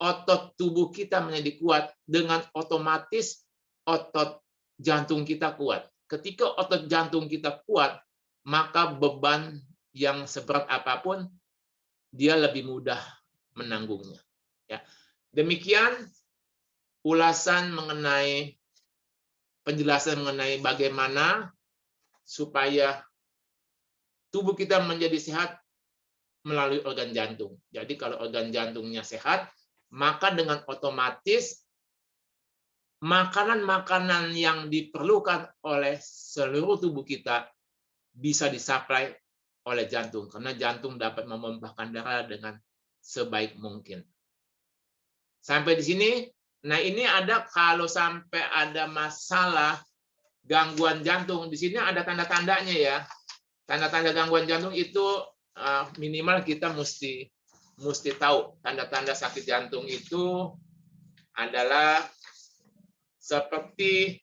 otot tubuh kita menjadi kuat, dengan otomatis otot jantung kita kuat. Ketika otot jantung kita kuat, maka beban yang seberat apapun, dia lebih mudah menanggungnya. Ya. Demikian penjelasan mengenai bagaimana supaya tubuh kita menjadi sehat melalui organ jantung. Jadi kalau organ jantungnya sehat, maka dengan otomatis makanan-makanan yang diperlukan oleh seluruh tubuh kita bisa disuplai oleh jantung, karena jantung dapat memompahkan darah dengan sebaik mungkin. Sampai di sini, nah ini ada kalau sampai ada masalah gangguan jantung, di sini ada tanda-tandanya ya. Tanda-tanda gangguan jantung itu minimal kita mesti tahu. Tanda-tanda sakit jantung itu adalah seperti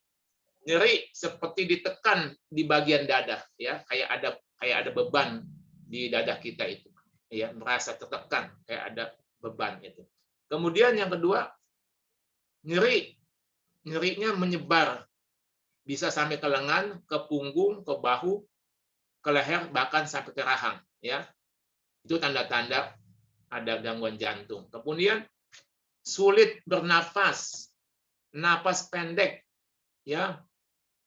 nyeri, seperti ditekan di bagian dada, ya, kayak ada beban di dada kita itu, ya, merasa tertekan, kayak ada beban itu. Kemudian yang kedua, nyerinya menyebar, bisa sampai ke lengan, ke punggung, ke bahu, ke leher, bahkan sampai ke rahang, ya. Itu tanda-tanda ada gangguan jantung. Kemudian sulit bernafas, napas pendek, ya.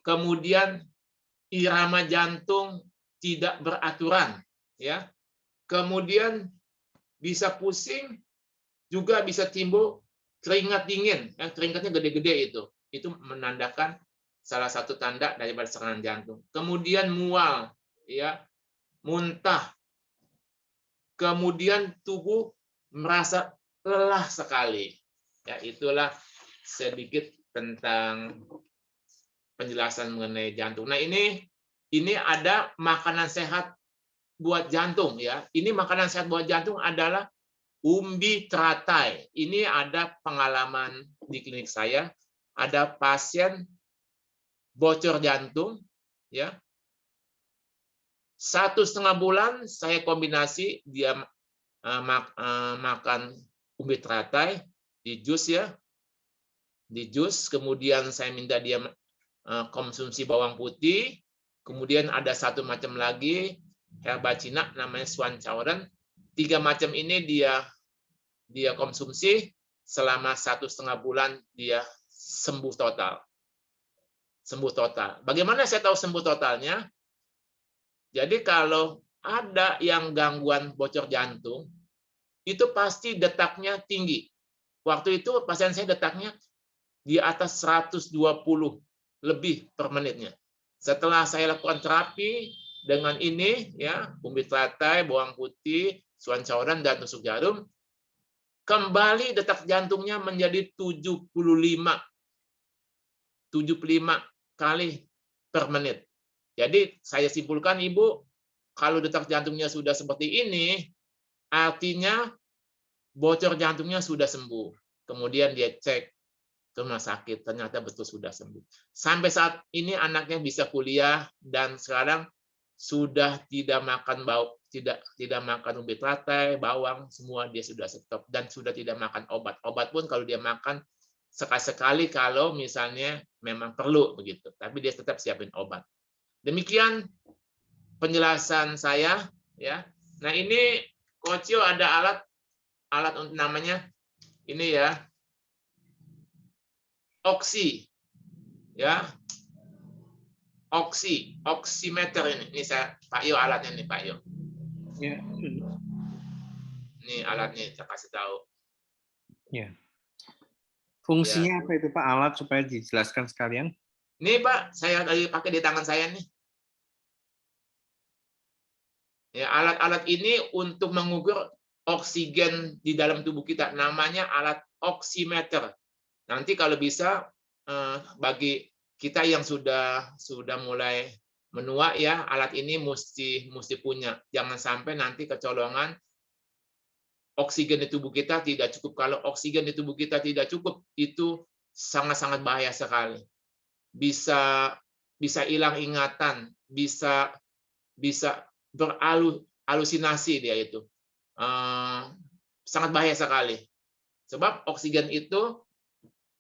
Kemudian irama jantung tidak beraturan, ya. Kemudian bisa pusing, juga bisa timbul keringat dingin, yang keringatnya gede-gede itu menandakan salah satu tanda daripada serangan jantung. Kemudian mual, ya, muntah, kemudian tubuh merasa lelah sekali. Ya, itulah sedikit tentang penjelasan mengenai jantung. Nah, ini ada makanan sehat buat jantung, ya. Ini makanan sehat buat jantung adalah umbi teratai. Ini ada pengalaman di klinik saya, ada pasien bocor jantung, ya. 1,5 bulan saya kombinasi dia makan umbi teratai di jus, ya, di jus. Kemudian saya minta dia konsumsi bawang putih. Kemudian ada satu macam lagi herba Cina namanya Swancaoren. 3 macam ini dia konsumsi selama 1,5 bulan, dia sembuh total. Sembuh total. Bagaimana saya tahu sembuh totalnya? Jadi kalau ada yang gangguan bocor jantung, itu pasti detaknya tinggi. Waktu itu pasien saya detaknya di atas 120 lebih per menitnya. Setelah saya lakukan terapi dengan ini, ya, umbi teratai, bawang putih, Swancaoren, dan tusuk jarum, kembali detak jantungnya menjadi 75 kali per menit. Jadi saya simpulkan, Ibu, kalau detak jantungnya sudah seperti ini, artinya bocor jantungnya sudah sembuh. Kemudian dia cek ke rumah sakit, ternyata betul sudah sembuh. Sampai saat ini anaknya bisa kuliah dan sekarang sudah tidak makan tidak makan umbi teratai, bawang, semua dia sudah stop dan sudah tidak makan obat. Obat pun kalau dia makan sekali-sekali kalau misalnya memang perlu begitu, tapi dia tetap siapin obat. Demikian penjelasan saya, ya. Nah, ini Coach Yo ada alat untuk namanya ini, ya, oksi, ya, oximeter ini saya Pak Yo alatnya nih Pak Yo. Ya. Ini alatnya saya kasih tahu. Ya. Fungsinya apa itu Pak, alat, supaya dijelaskan sekalian? Ini Pak, saya lagi pakai di tangan saya nih. Ya, alat-alat ini untuk mengukur oksigen di dalam tubuh kita. Namanya alat oximeter. Nanti kalau bisa bagi kita yang sudah mulai menua, ya, alat ini mesti punya. Jangan sampai nanti kecolongan oksigen di tubuh kita tidak cukup. Kalau oksigen di tubuh kita tidak cukup, itu sangat-sangat bahaya sekali. Bisa hilang ingatan, bisa berhalusinasi dia itu. Sangat bahaya sekali. Sebab oksigen itu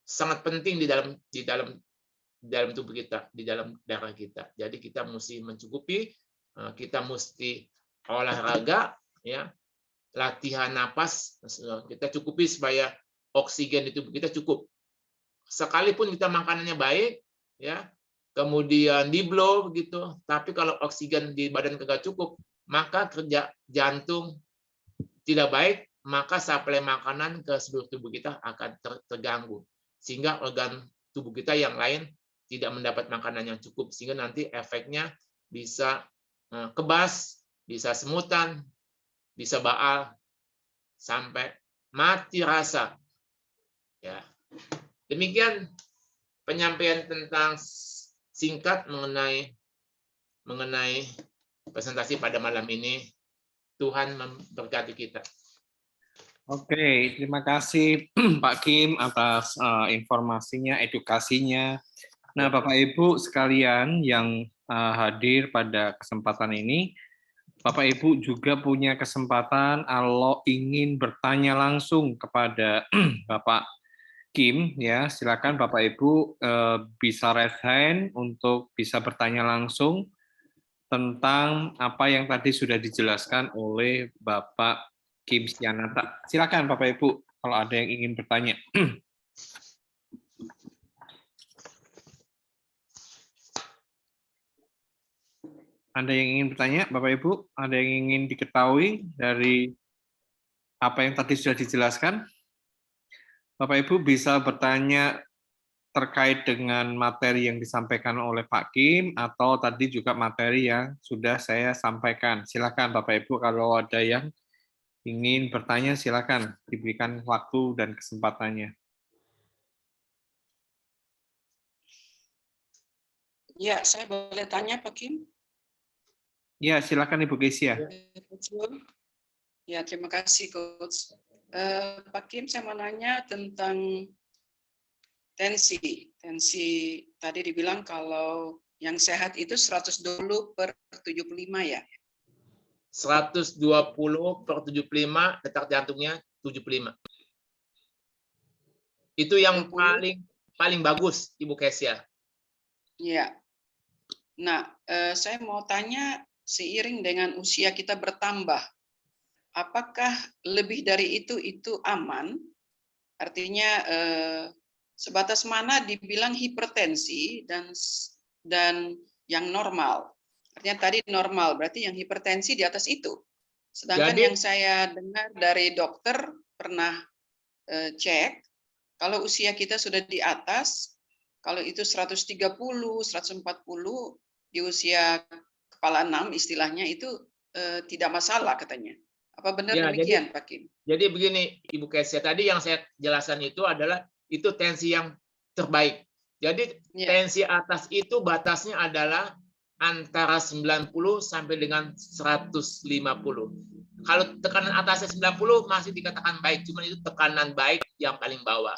sangat penting di dalam tubuh kita, di dalam darah kita. Jadi kita mesti mencukupi, kita mesti olahraga, ya, latihan napas, kita cukupi supaya oksigen di tubuh kita cukup. Sekalipun kita makanannya baik, ya, kemudian di blow begitu, tapi kalau oksigen di badan kagak cukup, maka kerja jantung tidak baik, maka suplai makanan ke seluruh tubuh kita akan terganggu, sehingga organ tubuh kita yang lain tidak mendapat makanan yang cukup, sehingga nanti efeknya bisa kebas, bisa semutan, bisa baal, sampai mati rasa. Ya. Demikian penyampaian tentang singkat mengenai presentasi pada malam ini. Tuhan memberkati kita. Oke, terima kasih Pak Kim atas informasinya, edukasinya. Nah, Bapak Ibu sekalian yang hadir pada kesempatan ini, Bapak Ibu juga punya kesempatan kalau ingin bertanya langsung kepada Bapak Kim, ya silakan Bapak Ibu bisa raise hand untuk bisa bertanya langsung tentang apa yang tadi sudah dijelaskan oleh Bapak Kim Siananta. Silakan Bapak Ibu kalau ada yang ingin bertanya. Ada yang ingin bertanya, Bapak Ibu? Ada yang ingin diketahui dari apa yang tadi sudah dijelaskan? Bapak Ibu bisa bertanya terkait dengan materi yang disampaikan oleh Pak Kim atau tadi juga materi yang sudah saya sampaikan. Silakan Bapak Ibu kalau ada yang ingin bertanya silakan diberikan waktu dan kesempatannya. Ya, saya boleh tanya Pak Kim? Ya, silakan Ibu Kesia. Ya, terima kasih Coach. Pak Kim, saya mau nanya tentang tensi. Tensi tadi dibilang kalau yang sehat itu 120/75 ya? 120/75, detak jantungnya 75. Itu yang 20. paling bagus, Ibu Kesia. Iya. Nah, saya mau tanya seiring dengan usia kita bertambah, apakah lebih dari itu aman? Artinya sebatas mana dibilang hipertensi dan yang normal. Artinya tadi normal, berarti yang hipertensi di atas itu. Sedangkan Jadi- yang saya dengar dari dokter pernah cek, kalau usia kita sudah di atas, kalau itu 130, 140 di usia kepala 6 istilahnya itu tidak masalah katanya. Apa benar Ya, demikian Pak Kim? Jadi begini, Ibu Kesia, tadi yang saya jelaskan itu adalah itu tensi yang terbaik. Jadi Ya. tensi atas itu batasnya adalah antara 90 sampai dengan 150. Kalau tekanan atasnya 90 masih dikatakan baik, cuma itu tekanan baik yang paling bawah.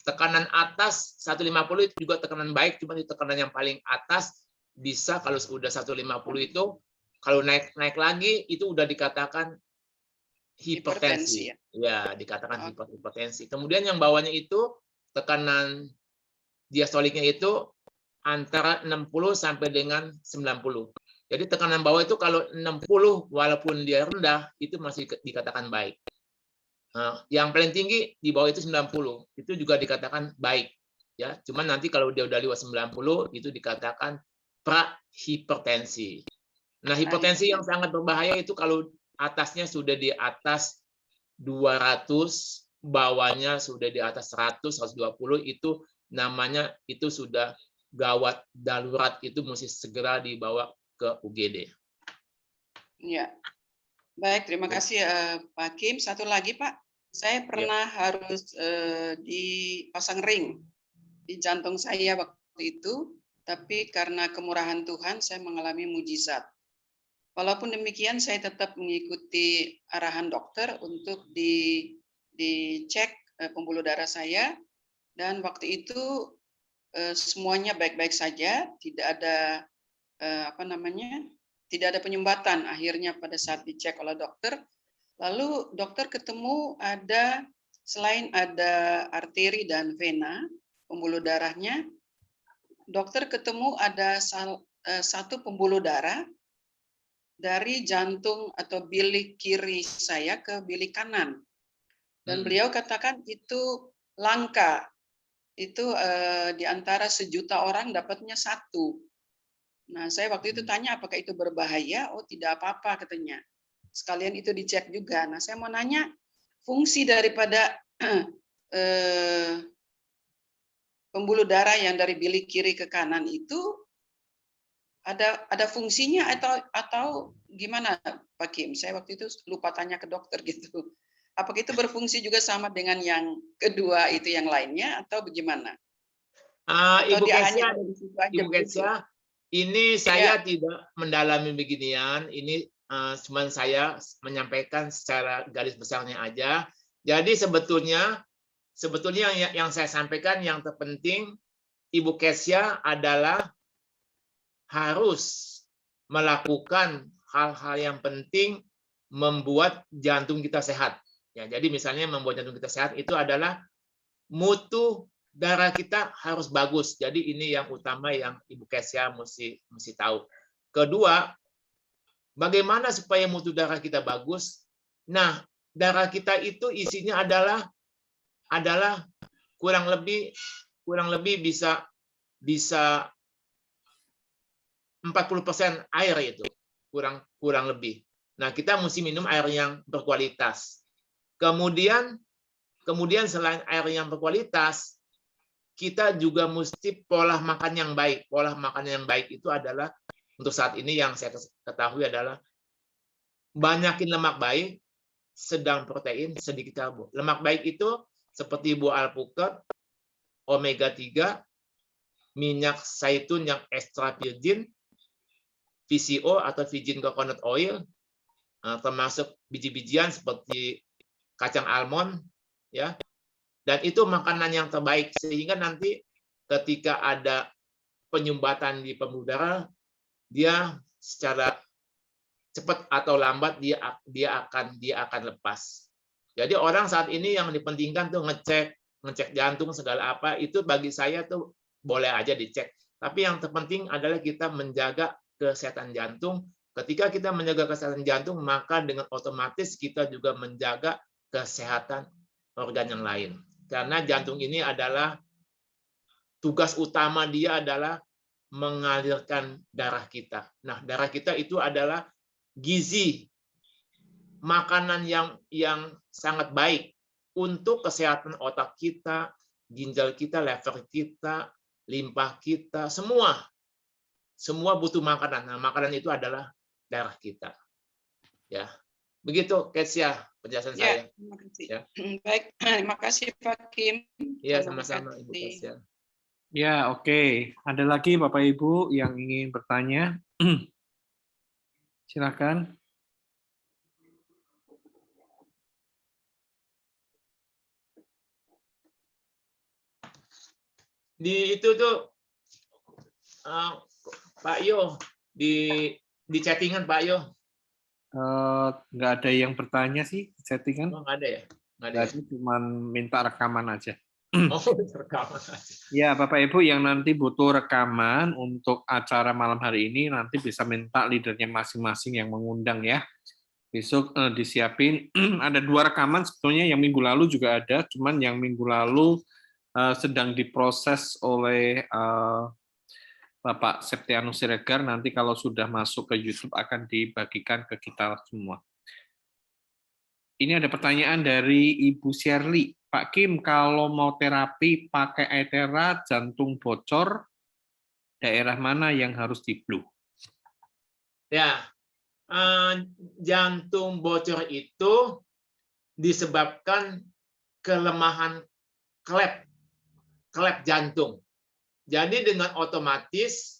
Tekanan atas 150 itu juga tekanan baik, cuma itu tekanan yang paling atas bisa kalau sudah 150 itu kalau naik lagi itu udah dikatakan hipertensi. Ya, dikatakan hipertensi. Kemudian yang bawahnya itu tekanan diastoliknya itu antara 60 sampai dengan 90. Jadi tekanan bawah itu kalau 60 walaupun dia rendah itu masih dikatakan baik. Nah, yang paling tinggi di bawah itu 90. Itu juga dikatakan baik. Ya, cuman nanti kalau dia udah lewat 90 itu dikatakan prahipertensi. Nah, hipertensi yang sangat berbahaya itu kalau atasnya sudah di atas 200, bawahnya sudah di atas 100, 120, itu namanya itu sudah gawat darurat, itu mesti segera dibawa ke UGD. Ya. Baik, terima kasih Pak Kim. Satu lagi Pak, saya pernah harus dipasang ring di jantung saya waktu itu, tapi karena kemurahan Tuhan saya mengalami mujizat. Walaupun demikian saya tetap mengikuti arahan dokter untuk dicek pembuluh darah saya, dan waktu itu semuanya baik-baik saja, tidak ada tidak ada penyumbatan. Akhirnya pada saat dicek oleh dokter, lalu dokter ketemu selain ada arteri dan vena pembuluh darahnya, dokter ketemu ada satu pembuluh darah dari jantung atau bilik kiri saya ke bilik kanan. Dan beliau katakan itu langka. Itu di antara 1.000.000 orang dapatnya 1. Nah, saya waktu itu tanya apakah itu berbahaya? Oh, tidak apa-apa katanya. Sekalian itu dicek juga. Nah, saya mau nanya fungsi daripada pembuluh darah yang dari bilik kiri ke kanan itu ada fungsinya atau gimana Pak Kim? Saya waktu itu lupa tanya ke dokter gitu. Apakah itu berfungsi juga sama dengan yang kedua itu yang lainnya atau bagaimana? Atau Ibu dia hanya Kesia, ada di situ aja Ibu begitu? Kesia, ini Ya. saya tidak mendalami beginian. Ini cuma saya menyampaikan secara garis besarnya aja. Jadi sebetulnya yang saya sampaikan yang terpenting, Ibu Kesia adalah harus melakukan hal-hal yang penting membuat jantung kita sehat. Ya, jadi misalnya membuat jantung kita sehat itu adalah mutu darah kita harus bagus. Jadi ini yang utama yang Ibu Kesia mesti tahu. Kedua, bagaimana supaya mutu darah kita bagus? Nah, darah kita itu isinya adalah kurang lebih bisa 40% air itu, kurang lebih. Nah, kita mesti minum air yang berkualitas. Kemudian selain air yang berkualitas, kita juga mesti pola makan yang baik. Pola makan yang baik itu adalah untuk saat ini yang saya ketahui adalah banyakin lemak baik, sedang protein, sedikit karbo. Lemak baik itu seperti buah alpukat, omega 3, minyak zaitun yang extra virgin, VCO atau virgin coconut oil, termasuk biji-bijian seperti kacang almond, ya. Dan itu makanan yang terbaik sehingga nanti ketika ada penyumbatan di pembuluh darah, dia secara cepat atau lambat dia akan lepas. Jadi orang saat ini yang dipentingkan tuh ngecek jantung segala apa itu bagi saya tuh boleh aja dicek. Tapi yang terpenting adalah kita menjaga kesehatan jantung. Ketika kita menjaga kesehatan jantung, maka dengan otomatis kita juga menjaga kesehatan organ yang lain. Karena jantung ini adalah tugas utama dia adalah mengalirkan darah kita. Nah, darah kita itu adalah gizi, makanan yang sangat baik untuk kesehatan otak kita, ginjal kita, lever kita, limpa kita, semua butuh makanan. Nah, makanan itu adalah darah kita. Ya, begitu Kesia penjelasan saya. Terima kasih. Ya. Baik, terima kasih Pak Kim. Iya, sama-sama Ibu Kesia. Ya, oke. Ada lagi Bapak Ibu yang ingin bertanya? Silakan. Di itu tuh Pak Yo di chattingan Pak Yo. Nggak ada yang bertanya sih di settingan. Oh, nggak ada ya? Nggak ada. Nggak ada, cuma minta rekaman aja. Oh, rekaman aja. Ya, Bapak Ibu yang nanti butuh rekaman untuk acara malam hari ini nanti bisa minta leadernya masing-masing yang mengundang ya. Besok disiapin ada 2 rekaman sebetulnya yang minggu lalu juga ada, cuman yang minggu lalu sedang diproses oleh Bapak Septianus Siregar, nanti kalau sudah masuk ke YouTube akan dibagikan ke kita semua. Ini ada pertanyaan dari Ibu Shirley. Pak Kim, kalau mau terapi pakai Aethera, jantung bocor, daerah mana yang harus di-blue? Ya, jantung bocor itu disebabkan kelemahan klep jantung. Jadi dengan otomatis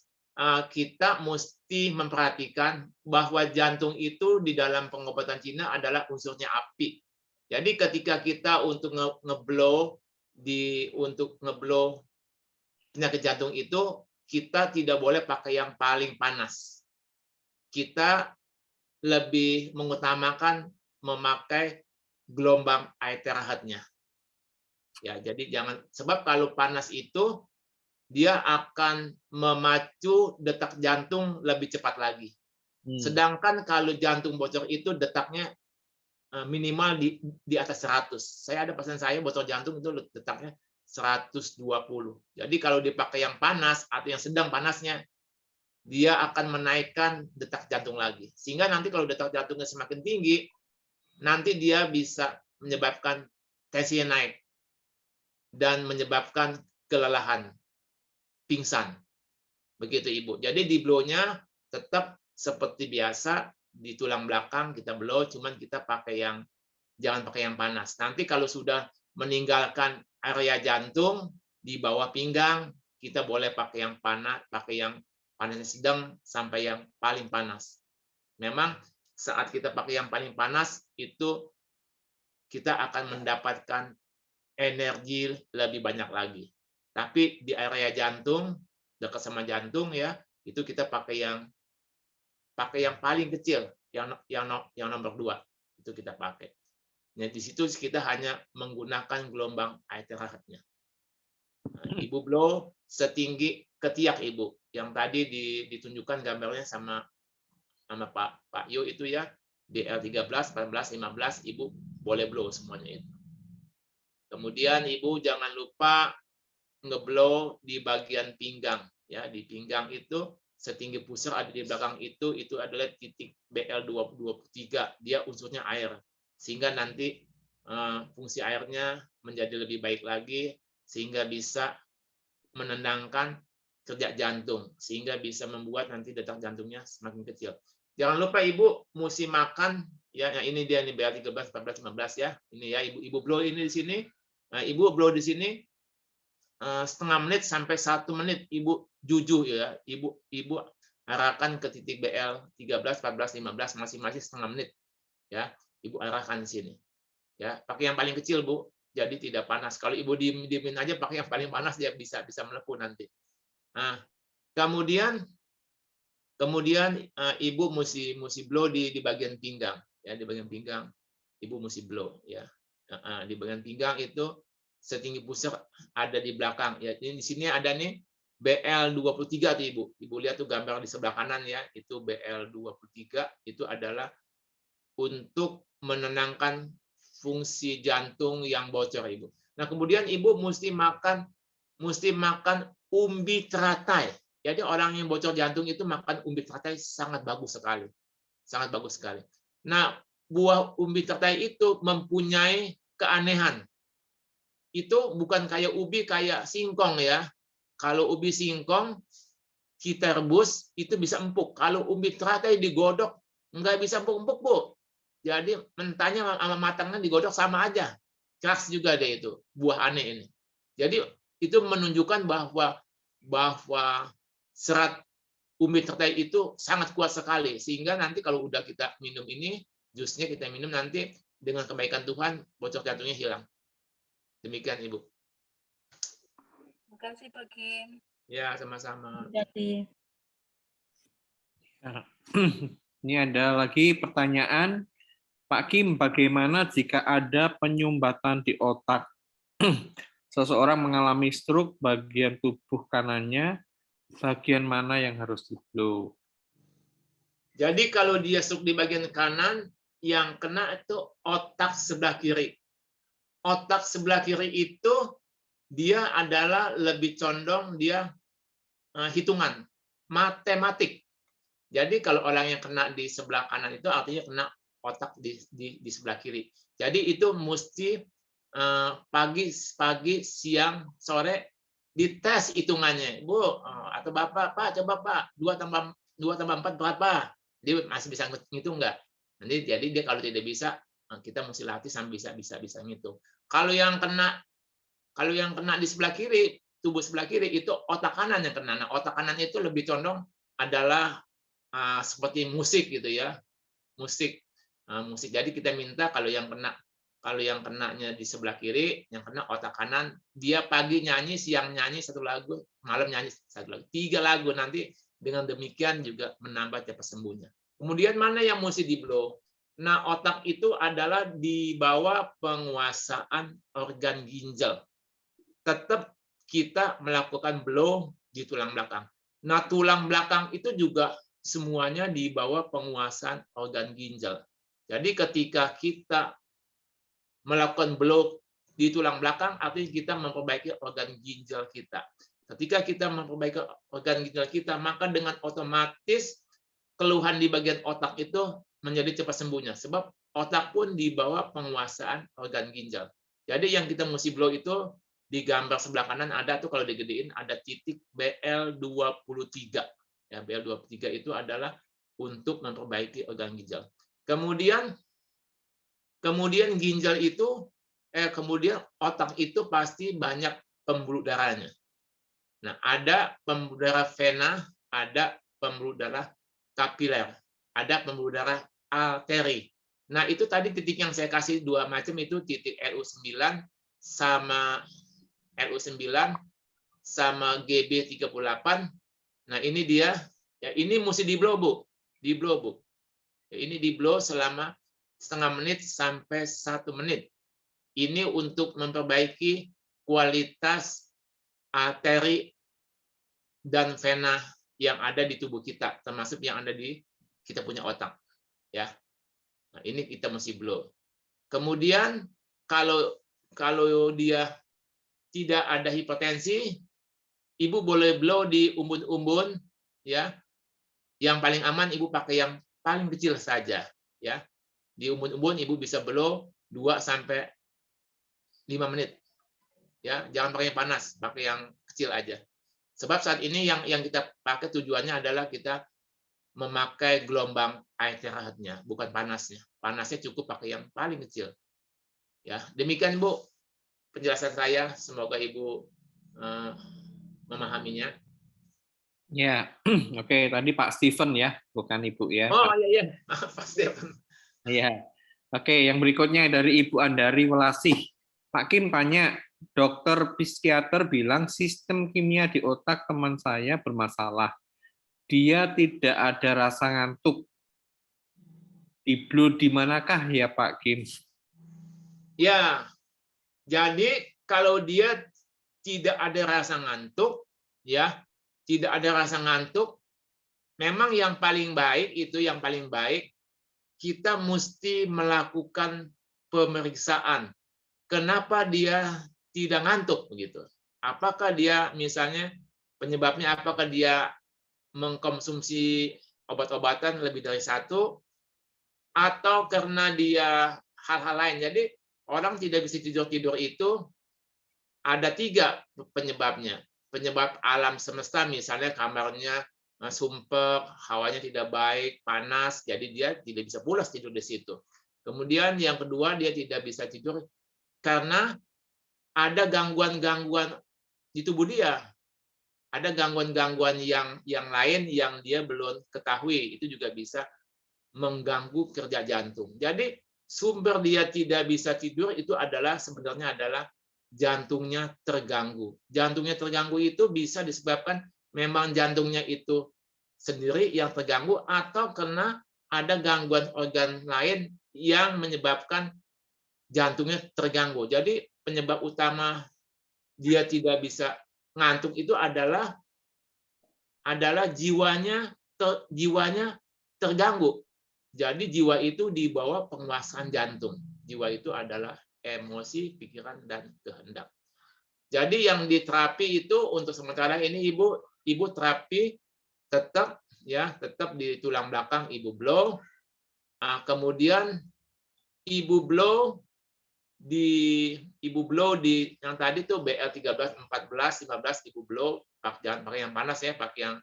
kita mesti memperhatikan bahwa jantung itu di dalam pengobatan Cina adalah unsurnya api. Jadi ketika kita untuk ngeblow penyakit jantung itu, kita tidak boleh pakai yang paling panas. Kita lebih mengutamakan memakai gelombang Aethera head-nya. Ya, jadi jangan, sebab kalau panas itu dia akan memacu detak jantung lebih cepat lagi. Sedangkan kalau jantung bocor itu detaknya minimal di atas 100. Saya ada pasien saya bocor jantung itu detaknya 120. Jadi kalau dipakai yang panas atau yang sedang panasnya, dia akan menaikkan detak jantung lagi. Sehingga nanti kalau detak jantungnya semakin tinggi, nanti dia bisa menyebabkan tensinya naik dan menyebabkan kelelahan, pingsan. Begitu Ibu. Jadi di blow-nya tetap seperti biasa di tulang belakang kita blow, cuman kita pakai jangan pakai yang panas. Nanti kalau sudah meninggalkan area jantung di bawah pinggang, kita boleh pakai yang panasnya sedang sampai yang paling panas. Memang saat kita pakai yang paling panas itu kita akan mendapatkan energi lebih banyak lagi. Tapi di area jantung, dekat sama jantung ya, itu kita pakai yang paling kecil, yang nomor 2 itu kita pakai. Nah, di situ kita hanya menggunakan gelombang air terakhirnya. Nah, Ibu blow setinggi ketiak Ibu. Yang tadi ditunjukkan gambarnya sama Pak Yo itu ya, DL 13, 14, 15, Ibu boleh blow semuanya itu. Kemudian Ibu jangan lupa ngeblow di bagian pinggang ya, di pinggang itu setinggi pusar ada di belakang itu adalah titik BL23, dia unsurnya air. Sehingga nanti fungsi airnya menjadi lebih baik lagi sehingga bisa menenangkan kerja jantung, sehingga bisa membuat nanti detak jantungnya semakin kecil. Jangan lupa Ibu mesti makan ya, ini dia nih BL13, 14, 15 ya. Ini ya Ibu blow ini di sini. Nah, Ibu blow di sini setengah menit sampai 1 menit Ibu jujuh ya. Ibu arahkan ke titik BL 13, 14, 15 masing-masing setengah menit ya. Ibu arahkan di sini. Ya, pakai yang paling kecil, Bu. Jadi tidak panas. Kalau Ibu diemin aja pakai yang paling panas dia bisa melepuh nanti. Nah, kemudian Ibu mesti blow di bagian pinggang ya, di bagian pinggang Ibu mesti blow ya. Di bagian pinggang itu setinggi pusar ada di belakang ya. Ini di sini ada nih BL23 tuh Ibu. Ibu lihat tuh gambar di sebelah kanan ya, itu BL23 itu adalah untuk menenangkan fungsi jantung yang bocor Ibu. Nah, kemudian Ibu mesti makan umbi teratai. Jadi orang yang bocor jantung itu makan umbi teratai sangat bagus sekali. Sangat bagus sekali. Nah, buah umbi teratai itu mempunyai keanehan. Itu bukan kayak ubi kayak singkong ya. Kalau ubi singkong kita rebus itu bisa empuk. Kalau umbi teratai digodok nggak bisa empuk-empuk, Bu. Jadi mentahnya sama matangnya digodok sama aja. Keras juga deh itu, buah aneh ini. Jadi itu menunjukkan bahwa serat umbi teratai itu sangat kuat sekali, sehingga nanti kalau udah kita minum ini, jusnya kita minum nanti dengan kebaikan Tuhan bocor jantungnya hilang. Demikian Ibu. Terima kasih Pak Kim. Ya, sama-sama. Jadi Ini ada lagi pertanyaan, Pak Kim, bagaimana jika ada penyumbatan di otak? Seseorang mengalami stroke bagian tubuh kanannya, bagian mana yang harus di-blow? Jadi kalau dia stroke di bagian kanan, yang kena itu otak sebelah kiri. Otak sebelah kiri itu dia adalah lebih condong dia hitungan, matematik. Jadi kalau orang yang kena di sebelah kanan itu artinya kena otak di sebelah kiri. Jadi itu mesti pagi, siang, sore dites hitungannya. Bu atau Bapak, Pak, coba Pak, 2 tambah 4 berapa? Dia masih bisa ngitung nggak? Nanti jadi dia kalau tidak bisa, kita mesti latih sampai bisa ngitung. Kalau yang kena di sebelah kiri, tubuh sebelah kiri itu otak kanan yang kena. Nah, otak kanan itu lebih condong adalah seperti musik gitu ya. Musik. Jadi kita minta kalau yang kenanya di sebelah kiri, yang kena otak kanan, dia pagi nyanyi, siang nyanyi 1 lagu, malam nyanyi 1 lagu. 3 lagu nanti dengan demikian juga menambah cepat sembuhnya. Kemudian mana yang mesti di-blow? Nah, otak itu adalah di bawah penguasaan organ ginjal. Tetap kita melakukan blow di tulang belakang. Nah, tulang belakang itu juga semuanya di bawah penguasaan organ ginjal. Jadi ketika kita melakukan blow di tulang belakang, artinya kita memperbaiki organ ginjal kita. Ketika kita memperbaiki organ ginjal kita, maka dengan otomatis keluhan di bagian otak itu menjadi cepat sembuhnya. Sebab otak pun di bawah penguasaan organ ginjal. Jadi yang kita mesti blow itu di gambar sebelah kanan ada tuh kalau digedein ada titik BL23. Ya, BL23 itu adalah untuk memperbaiki organ ginjal. Kemudian ginjal itu kemudian otak itu pasti banyak pembuluh darahnya. Nah, ada pembuluh darah vena, ada pembuluh darah kapiler, ada pembuluh darah arteri. Nah, itu tadi titik yang saya kasih dua macam itu titik LU9 sama LU9 sama GB38. Nah, ini dia. Ya, ini mesti di-blow, Bu. Di-blow, Bu. Ya, ini di-blow selama setengah menit sampai 1 menit. Ini untuk memperbaiki kualitas arteri dan vena yang ada di tubuh kita, termasuk yang ada di kita punya otak. Ya. Nah, ini kita mesti blow. Kemudian kalau dia tidak ada hipertensi, Ibu boleh blow di umbun-umbun, ya. Yang paling aman Ibu pakai yang paling kecil saja, ya. Di umbun-umbun Ibu bisa blow 2 sampai 5 menit. Ya, jangan pakai yang panas, pakai yang kecil aja. Sebab saat ini yang kita pakai tujuannya adalah kita memakai gelombang air hangatnya, bukan panasnya. Panasnya cukup pakai yang paling kecil. Ya, demikian Bu penjelasan saya. Semoga Ibu memahaminya. Ya, oke. Tadi Pak Steven ya, bukan Ibu ya. Oh iya, Pak Steven. Iya. Oke, yang berikutnya dari Ibu Andari Welasih. Pak Kim tanya, dokter psikiater bilang sistem kimia di otak teman saya bermasalah. Dia tidak ada rasa ngantuk. Di blood di manakah ya Pak Kim? Ya, jadi kalau dia tidak ada rasa ngantuk, ya, tidak ada rasa ngantuk, memang yang paling baik kita mesti melakukan pemeriksaan. Kenapa dia tidak ngantuk begitu? Apakah dia misalnya penyebabnya apakah dia mengkonsumsi obat-obatan lebih dari 1 atau karena dia hal-hal lain. Jadi orang tidak bisa tidur itu ada 3 penyebabnya. Penyebab alam semesta, misalnya kamarnya sumpek, hawanya tidak baik, panas, jadi dia tidak bisa pulas tidur di situ. Kemudian yang kedua, dia tidak bisa tidur karena ada gangguan-gangguan di tubuh dia. Ada gangguan-gangguan yang lain yang dia belum ketahui, itu juga bisa mengganggu kerja jantung. Jadi sumber dia tidak bisa tidur itu sebenarnya adalah jantungnya terganggu. Jantungnya terganggu itu bisa disebabkan memang jantungnya itu sendiri yang terganggu atau karena ada gangguan organ lain yang menyebabkan jantungnya terganggu. Jadi penyebab utama dia tidak bisa ngantuk itu adalah jiwanya terganggu. Jadi jiwa itu di bawah penguasaan jantung. Jiwa itu adalah emosi, pikiran, dan kehendak. Jadi yang diterapi itu untuk sementara ini ibu terapi tetap di tulang belakang Ibu blow. Kemudian Ibu blow di yang tadi tuh BL13, 14, 15 Ibu blow. Jangan pakai yang panas ya, pakai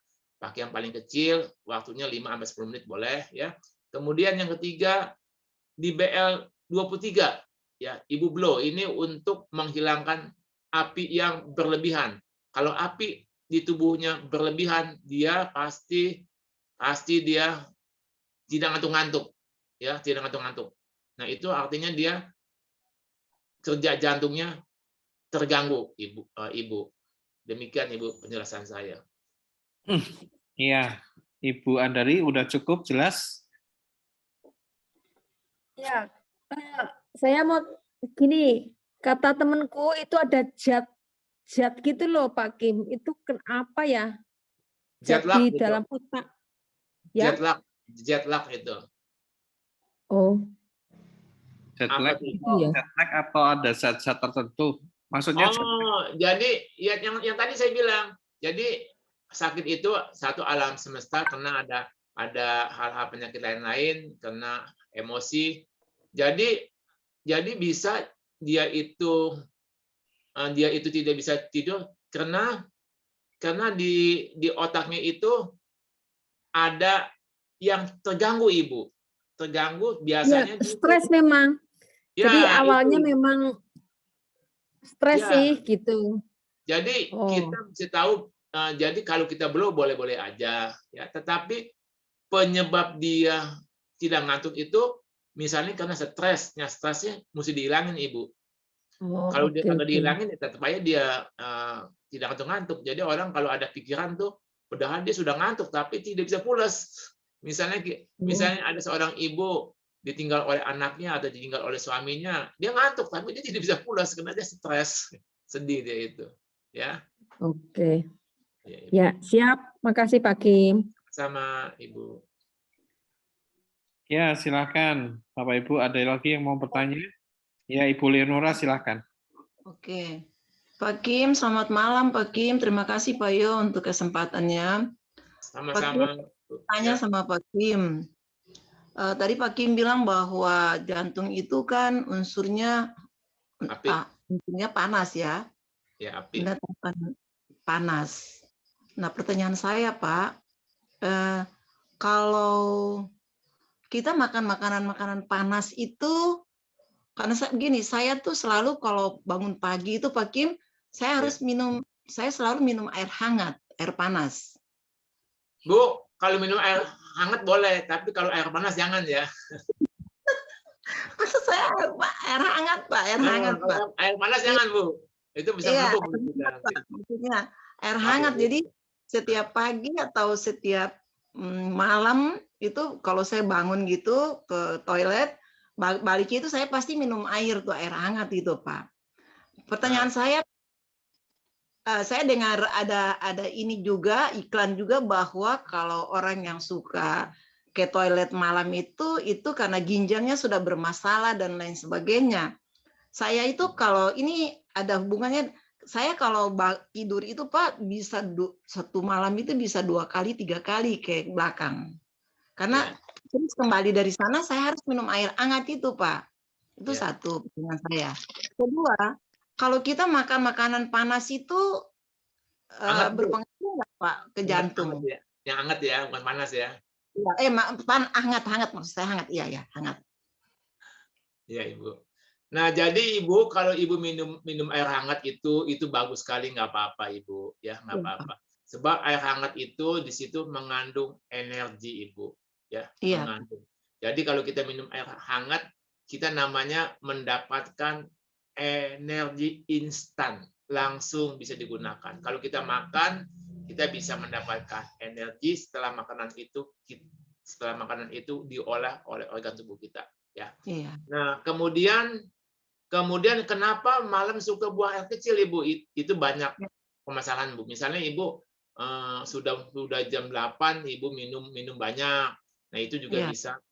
yang paling kecil, waktunya 5 sampai 10 menit boleh ya. Kemudian yang ketiga di BL23 ya, Ibu blow ini untuk menghilangkan api yang berlebihan. Kalau api di tubuhnya berlebihan, dia pasti dia tidak ngantuk-ngantuk ya, tidak ngantuk-ngantuk. Nah, itu artinya dia kerja jantungnya terganggu, Ibu. Demikian Ibu penjelasan saya. Iya, Ibu Andari udah cukup jelas? Ya, saya mau gini, kata temanku itu ada zat gitu loh Pak Kim, itu kenapa ya? Zat Jet lag di gitu. dalam otak. Ya? Jet lag itu. Oh. Jet lag atau ada zat-zat tertentu? Maksudnya jadi ya yang tadi saya bilang. Jadi sakit itu satu alam semesta karena ada hal-hal penyakit lain karena emosi. Jadi bisa dia itu dia itu tidak bisa tidur karena di otaknya itu ada yang terganggu, Ibu. Terganggu Ya, biasanya di situ. stres memang. Jadi Ya, awalnya itu. memang stres Ya. sih gitu. Jadi Oh. kita mesti tahu. Jadi kalau kita blow boleh-boleh aja, ya. Tetapi penyebab dia tidak ngantuk itu misalnya karena stresnya mesti dihilangin, Ibu. Oh, Kalau dia oke, kagak oke. dihilangin, ya tetap aja dia tidak ngantuk-ngantuk. Jadi orang kalau ada pikiran tuh, padahal dia sudah ngantuk tapi tidak bisa pulas. Misalnya ada seorang ibu ditinggal oleh anaknya atau ditinggal oleh suaminya, dia ngantuk tapi dia tidak bisa pulas karena dia stres, sedih dia itu, ya. Oke. Ya, Ibu. Ya, siap. Makasih Pak Kim. Sama Ibu. Ya, silakan. Bapak Ibu, ada lagi yang mau bertanya? Ya, Ibu Leonora, silakan. Oke. Pak Kim, selamat malam Pak Kim. Terima kasih Pak Yo untuk kesempatannya. Sama-sama. Tanya sama Pak Kim. Tadi Pak Kim bilang bahwa jantung itu kan unsurnya panas ya. Ya, api. Panas. Nah, pertanyaan saya Pak, kalau kita makan makanan-makanan panas itu, karena saya tuh selalu kalau bangun pagi itu Pak Kim, saya selalu minum air hangat, air panas. Bu, kalau minum air hangat boleh, tapi kalau air panas jangan ya. Maksud saya air hangat Pak, air hangat Pak. Air panas jangan Bu, itu bisa mabuk. Maksudnya air hangat, jadi setiap pagi atau setiap malam itu kalau saya bangun gitu ke toilet, baliknya itu saya pasti minum air tuh, air hangat gitu Pak. Pertanyaan saya dengar ada ini juga, iklan juga bahwa kalau orang yang suka ke toilet malam itu karena ginjalnya sudah bermasalah dan lain sebagainya. Saya itu kalau ini ada hubungannya, saya kalau tidur itu Pak bisa satu malam itu bisa 2 kali 3 kali ke belakang. Karena terus kembali dari sana saya harus minum air hangat itu Pak. Itu satu pertanyaan saya. Kedua, kalau kita makan makanan panas itu berpengaruh nggak Pak ke jantung? Yang hangat ya, bukan panas ya. Hangat maksud saya hangat, iya hangat. Iya Ibu. Nah jadi Ibu kalau Ibu minum air hangat itu bagus sekali, nggak apa-apa Ibu, ya nggak apa-apa. Sebab air hangat itu di situ mengandung energi Ibu, ya mengandung. Jadi kalau kita minum air hangat, kita namanya mendapatkan energi instan, langsung bisa digunakan. Kalau kita makan, kita bisa mendapatkan energi setelah makanan itu diolah oleh organ tubuh kita, ya. Nah, kemudian kenapa malam suka buang air kecil Ibu? Itu banyak permasalahan Bu. Misalnya Ibu sudah jam 8 Ibu minum banyak. Nah, itu juga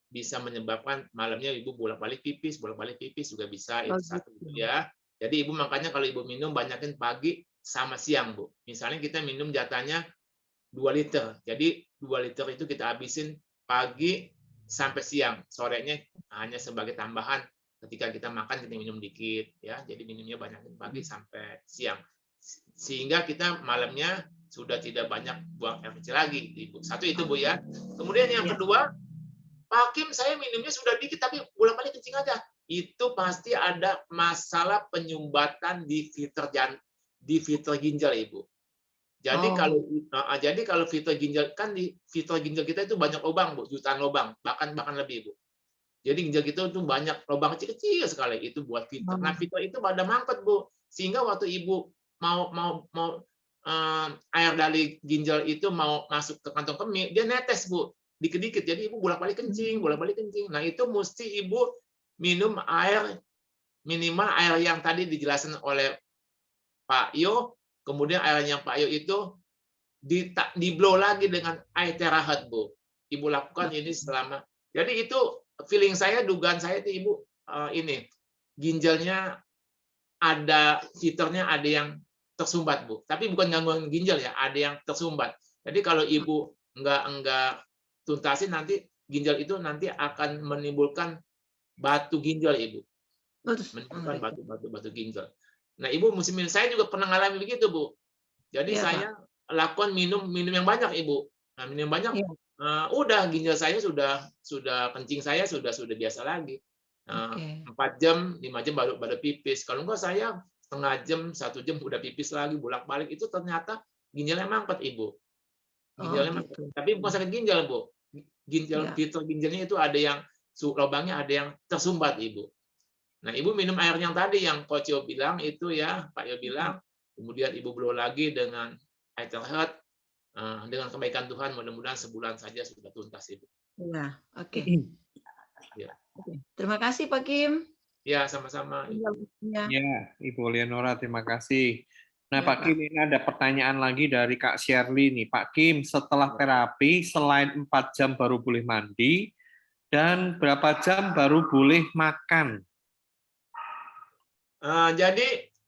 bisa menyebabkan malamnya Ibu bolak-balik pipis juga bisa, itu satu ya. Jadi Ibu makanya kalau Ibu minum banyakin pagi sama siang Bu. Misalnya kita minum jatahnya 2 liter. Jadi 2 liter itu kita habisin pagi sampai siang. Sorenya hanya sebagai tambahan. Ketika kita makan kita minum dikit ya. Jadi minumnya banyakin pagi sampai siang. Sehingga kita malamnya sudah tidak banyak buang air kecil lagi, Ibu. Satu itu Bu ya. Kemudian yang kedua, Pak Kim saya minumnya sudah dikit tapi bolak-balik kencing aja. Itu pasti ada masalah penyumbatan di filter ginjal Ibu. Jadi kalau filter ginjal kan di filter ginjal kita itu banyak lubang Bu, jutaan lubang, bahkan lebih Bu. Jadi ginjal kita itu banyak lubang kecil-kecil sekali itu buat filter. Nah, filter itu pada mampet Bu, sehingga waktu Ibu mau air dari ginjal itu mau masuk ke kantong kemih, dia netes Bu, dikit-dikit. Jadi Ibu bolak-balik kencing. Nah, itu mesti Ibu minum air minimal air yang tadi dijelaskan oleh Pak Yo. Kemudian air yang Pak Yo itu di-blow lagi dengan air terahat, Bu. Ibu lakukan ini selama. Jadi itu feeling saya, dugaan saya itu Ibu ini ginjalnya ada filternya ada yang tersumbat, Bu. Tapi bukan gangguan ginjal ya, ada yang tersumbat. Jadi kalau Ibu enggak tuntasin nanti ginjal itu nanti akan menimbulkan batu ginjal Ibu. Menimbulkan batu ginjal. Nah, Ibu mesti minum. Saya juga pernah ngalami begitu, Bu. Jadi Iya, Pak. saya lakukan minum yang banyak, Ibu. Nah, minum yang banyak, Iya. udah ginjal saya sudah kencing saya sudah biasa lagi. Oke. 4 jam, 5 jam baru pipis. Kalau enggak saya setengah jam, 1 jam udah pipis lagi, bolak-balik. Itu ternyata ginjalnya mampet, Ibu. Oh, Ginjalnya mampet. gitu. Tapi bukan sakit ginjal, Bu. Iya. Filter ginjalnya itu ada yang lubangnya ada yang tersumbat, Ibu. Nah, Ibu minum air yang tadi yang Coach Yo bilang itu ya, Pak Yo bilang, kemudian Ibu blow lagi dengan air terheat, dengan kebaikan Tuhan mudah-mudahan sebulan saja sudah tuntas, Ibu. Iya, oke. Ya. Oke. Terima kasih Pak Kim. Ya, sama-sama. Ya. Ya, Ibu Leonora, terima kasih. Nah, Ya, Pak Kim, ini ada pertanyaan lagi dari Kak Shirley nih. Pak Kim, setelah terapi, selain 4 jam baru boleh mandi, dan berapa jam baru boleh makan?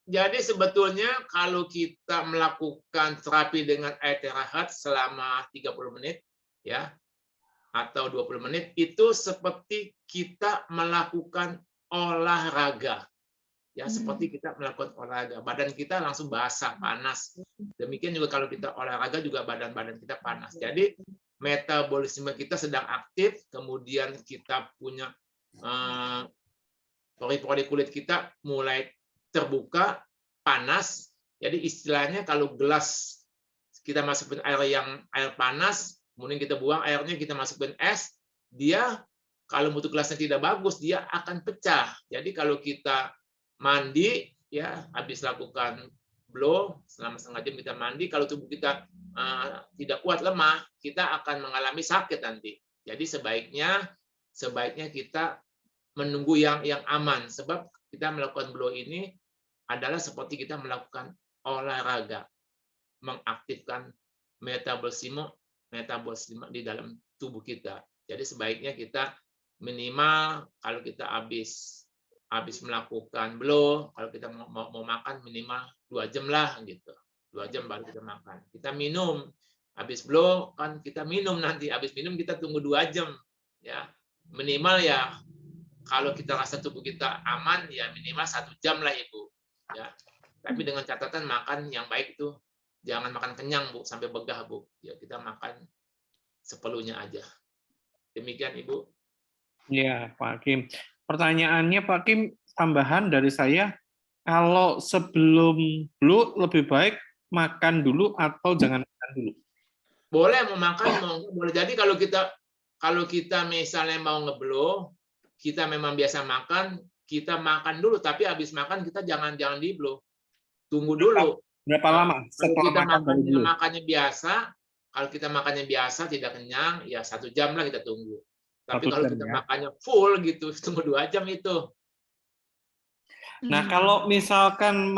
Jadi sebetulnya kalau kita melakukan terapi dengan air terheat selama 30 menit, ya, atau 20 menit, itu seperti kita melakukan olahraga. Ya, seperti kita melakukan olahraga, badan kita langsung basah, panas. Demikian juga kalau kita olahraga juga badan kita panas. Jadi metabolisme kita sedang aktif, kemudian kita punya pori-pori kulit kita mulai terbuka, panas. Jadi istilahnya kalau gelas kita masukin air panas, kemudian kita buang airnya, kita masukin es, dia kalau mutu gelasnya tidak bagus, dia akan pecah. Jadi kalau kita mandi, ya habis lakukan blow selama setengah jam kita mandi, kalau tubuh kita tidak kuat, lemah, kita akan mengalami sakit nanti. Jadi sebaiknya kita menunggu yang aman, sebab kita melakukan blow ini adalah seperti kita melakukan olahraga, mengaktifkan metabolisme di dalam tubuh kita. Jadi sebaiknya kita minimal kalau kita habis melakukan blow, kalau kita mau makan minimal 2 jam lah gitu. 2 jam baru kita makan. Kita minum habis blow kan kita minum, nanti habis minum kita tunggu 2 jam ya. Minimal ya kalau kita rasa tubuh kita aman ya minimal 1 jam lah Ibu. Ya. Tapi dengan catatan makan yang baik itu jangan makan kenyang Bu, sampai begah Bu. Ya kita makan seperlunya aja. Demikian Ibu. Ya, Pak Kim. Pertanyaannya Pak Kim, tambahan dari saya, kalau sebelum blow lebih baik makan dulu atau jangan makan dulu? Boleh mau makan, mau enggak boleh. Jadi kalau kita misalnya mau ngeblow, kita memang biasa makan, kita makan dulu, tapi habis makan kita jangan di blow. Tunggu dulu. Berapa lama Kalau setelah kita makan baru blow? kalau kita makannya biasa tidak kenyang, ya 1 jam lah kita tunggu. Tapi 1 kalau jam, kita ya. makannya full gitu, tunggu 2 jam itu. Nah, kalau misalkan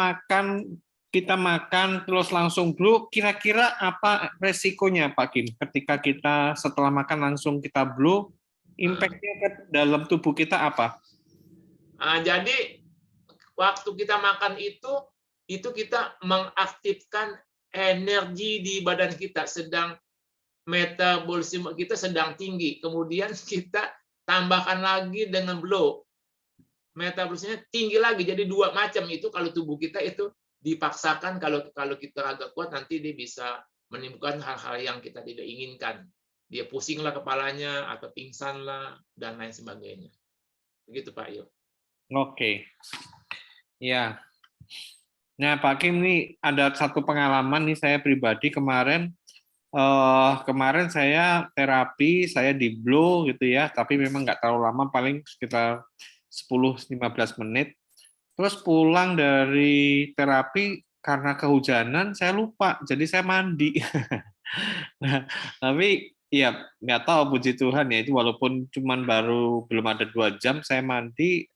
kita makan terus langsung blow, kira-kira apa resikonya Pak Kim? Ketika kita setelah makan langsung kita blow, impact-nya ke dalam tubuh kita apa? Jadi waktu kita makan itu kita mengaktifkan energi di badan kita, sedang metabolisme kita sedang tinggi. Kemudian kita tambahkan lagi dengan blow. Metabolismenya tinggi lagi, jadi 2 macam itu. Kalau tubuh kita itu dipaksakan, kalau kita agak kuat nanti dia bisa menimbulkan hal-hal yang kita tidak inginkan. Dia pusinglah kepalanya atau pingsan lah dan lain sebagainya. Begitu Pak Yo. Oke. Ya. Nah, Pak Kim, ini ada satu pengalaman nih saya pribadi kemarin saya terapi, saya di blow gitu ya, tapi memang nggak terlalu lama, paling sekitar 10-15 menit. Terus pulang dari terapi karena kehujanan saya lupa, jadi saya mandi. Nah, tapi ya nggak tahu, puji Tuhan ya, itu walaupun cuman belum ada 2 jam saya mandi,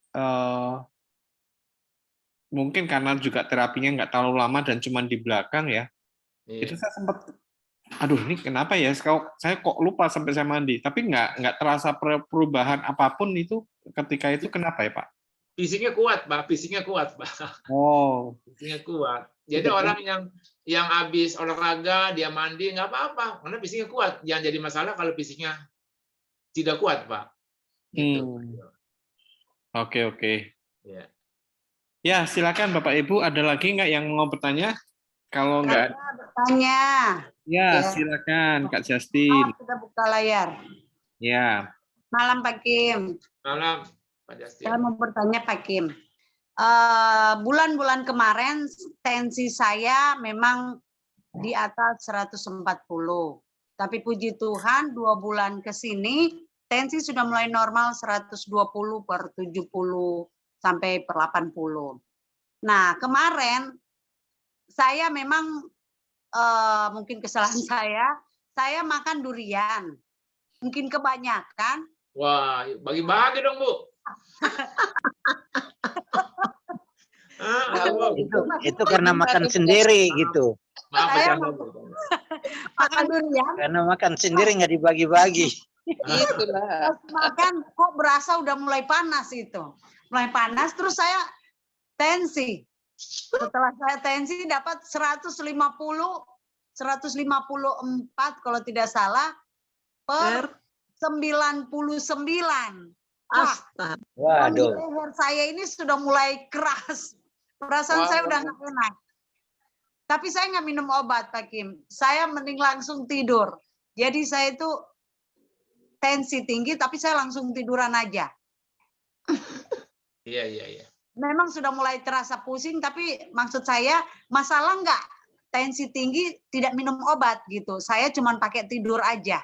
mungkin karena juga terapinya nggak terlalu lama dan cuman di belakang ya. Itu saya sempat, aduh ini kenapa ya, saya kok lupa sampai saya mandi, tapi nggak terasa perubahan apapun itu ketika itu. Kenapa ya Pak? Fisiknya kuat, Pak. Fisiknya kuat, Pak. Oh. Fisiknya kuat. Jadi orang yang habis olahraga, dia mandi, nggak apa-apa. Karena fisiknya kuat. Jangan jadi masalah kalau fisiknya tidak kuat, Pak. Gitu. Oke. Ya. Ya, silakan Bapak Ibu. Ada lagi nggak yang mau bertanya? Kalau nggak, Saya bertanya. ya Ya. silakan Kak Justin. Sudah buka layar. Ya, Malam Pak Kim. Malam, Pak Justin. Saya mau bertanya Pak Kim. Bulan-bulan kemarin tensi saya memang di atas 140. Tapi puji Tuhan 2 bulan ke sini tensi sudah mulai normal 120/70 sampai per 80. Nah, kemarin saya memang mungkin kesalahan saya makan durian. Mungkin kebanyakan. Wah, bagi-bagi dong, Bu. Itu karena makan sendiri gitu. Maaf, Saya bercanda, Bu. makan durian, Karena makan sendiri nggak dibagi-bagi. Itulah. makan kok berasa udah mulai panas itu. Mulai panas, terus saya tensi. Setelah saya tensi dapat 154 kalau tidak salah per 99. Wah, Astaga. Waduh. leher saya ini sudah mulai keras. Perasaan saya udah nggak enak. Tapi saya nggak minum obat, Pak Kim. Saya mending langsung tidur. Jadi saya itu tensi tinggi, tapi saya langsung tiduran aja. Iya. Memang sudah mulai terasa pusing, tapi maksud saya masalah nggak tensi tinggi tidak minum obat gitu. Saya cuma pakai tidur aja.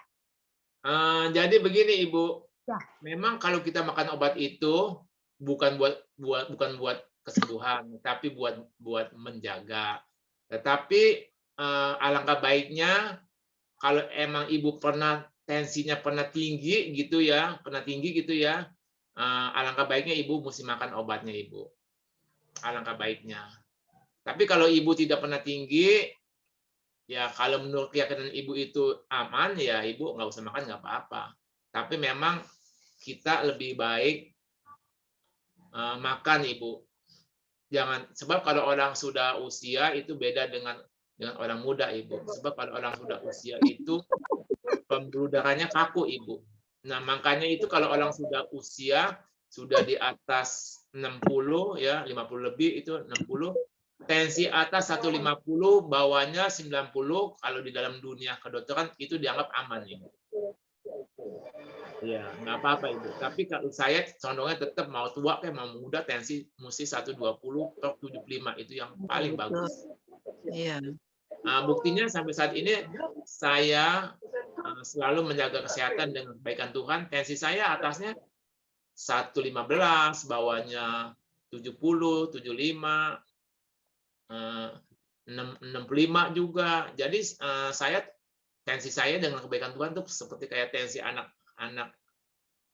Jadi begini, Ibu. Ya. Memang kalau kita makan obat itu bukan buat kesembuhan, tapi buat menjaga. Tetapi alangkah baiknya kalau emang Ibu tensinya pernah tinggi gitu ya, alangkah baiknya Ibu mesti makan obatnya, Ibu. Alangkah baiknya. Tapi kalau Ibu tidak pernah tinggi, ya kalau menurut keyakinan Ibu itu aman, ya Ibu nggak usah makan, nggak apa-apa. Tapi memang kita lebih baik makan, Ibu. Sebab kalau orang sudah usia itu beda dengan orang muda, Ibu. Sebab kalau orang sudah usia itu pembuluh darahnya kaku, Ibu. Nah, makanya itu kalau orang sudah usia sudah di atas 60 ya, 50 lebih itu 60, tensi atas 150, bawahnya 90, kalau di dalam dunia kedokteran itu dianggap aman, Ibu. Ya, nggak apa-apa, Ibu. Tapi kalau saya condongnya tetap mau tua kayak mau muda, tensi mesti 120/75 itu yang paling bagus. Iya. Nah, buktinya sampai saat ini saya selalu menjaga kesehatan dengan kebaikan Tuhan. Tensi saya atasnya 115, bawahnya 70, 75, 65 juga. Jadi tensi saya dengan kebaikan Tuhan tuh seperti kayak tensi anak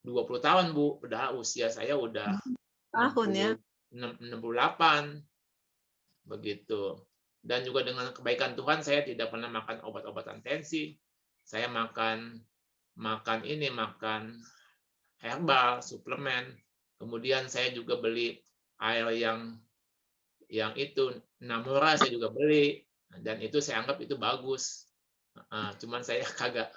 20 tahun, Bu. Padahal usia saya udah Tahun ya. 68. Begitu. Dan juga dengan kebaikan Tuhan saya tidak pernah makan obat-obatan tensi. Saya makan herbal, suplemen. Kemudian saya juga beli air yang itu Namora, saya juga beli, dan itu saya anggap itu bagus. Cuman saya kagak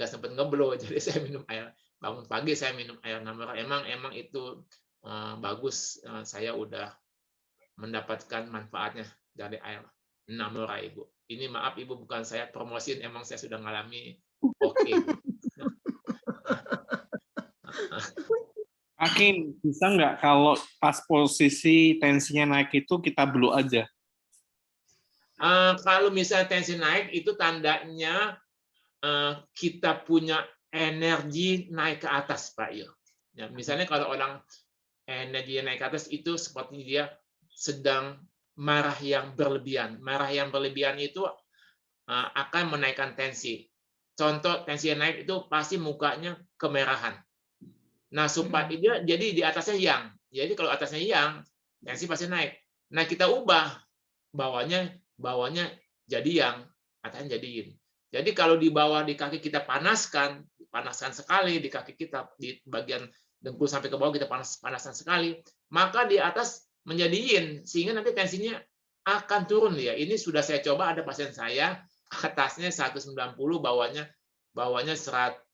sempat ngeblow, jadi saya minum air, bangun pagi saya minum air Namora. Emang itu bagus. Saya udah mendapatkan manfaatnya dari air Namora, Ibu. Ini maaf, Ibu, bukan saya promosiin, emang saya sudah ngalami. Oke. Hakim, bisa nggak kalau pas posisi tensinya naik itu kita blue aja? Kalau misalnya tensi naik, itu tandanya kita punya energi naik ke atas, Pak Yo. Ya, misalnya kalau orang energi naik ke atas itu seperti dia sedang marah yang berlebihan. Marah yang berlebihan itu akan menaikkan tensi. Contoh tensi yang naik itu pasti mukanya kemerahan. Nah, supaya dia jadi di atasnya yang. Jadi kalau atasnya yang, tensi pasti naik. Nah, kita ubah bawahnya jadi yang, atasnya jadi yin. Jadi kalau di bawah di kaki kita panaskan sekali di kaki kita, di bagian dengkul sampai ke bawah kita panaskan sekali, maka di atas menjadi yin, sehingga nanti tensinya akan turun ya. Ini sudah saya coba, ada pasien saya atasnya 190, bawahnya 100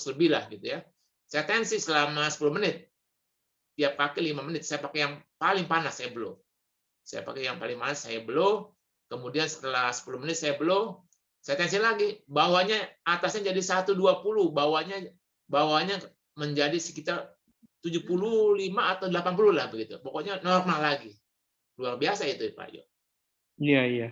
lebih lah gitu ya. Saya tensi selama 10 menit. tiap kaki 5 menit. Saya pakai yang paling panas, saya blow. Saya pakai yang paling panas, saya blow. Kemudian setelah 10 menit saya blow, saya tensi lagi. Bawahnya, atasnya jadi 120, bawahnya menjadi sekitar 75 atau 80 lah begitu. Pokoknya normal lagi. Luar biasa itu, Pak Yo. Iya, iya.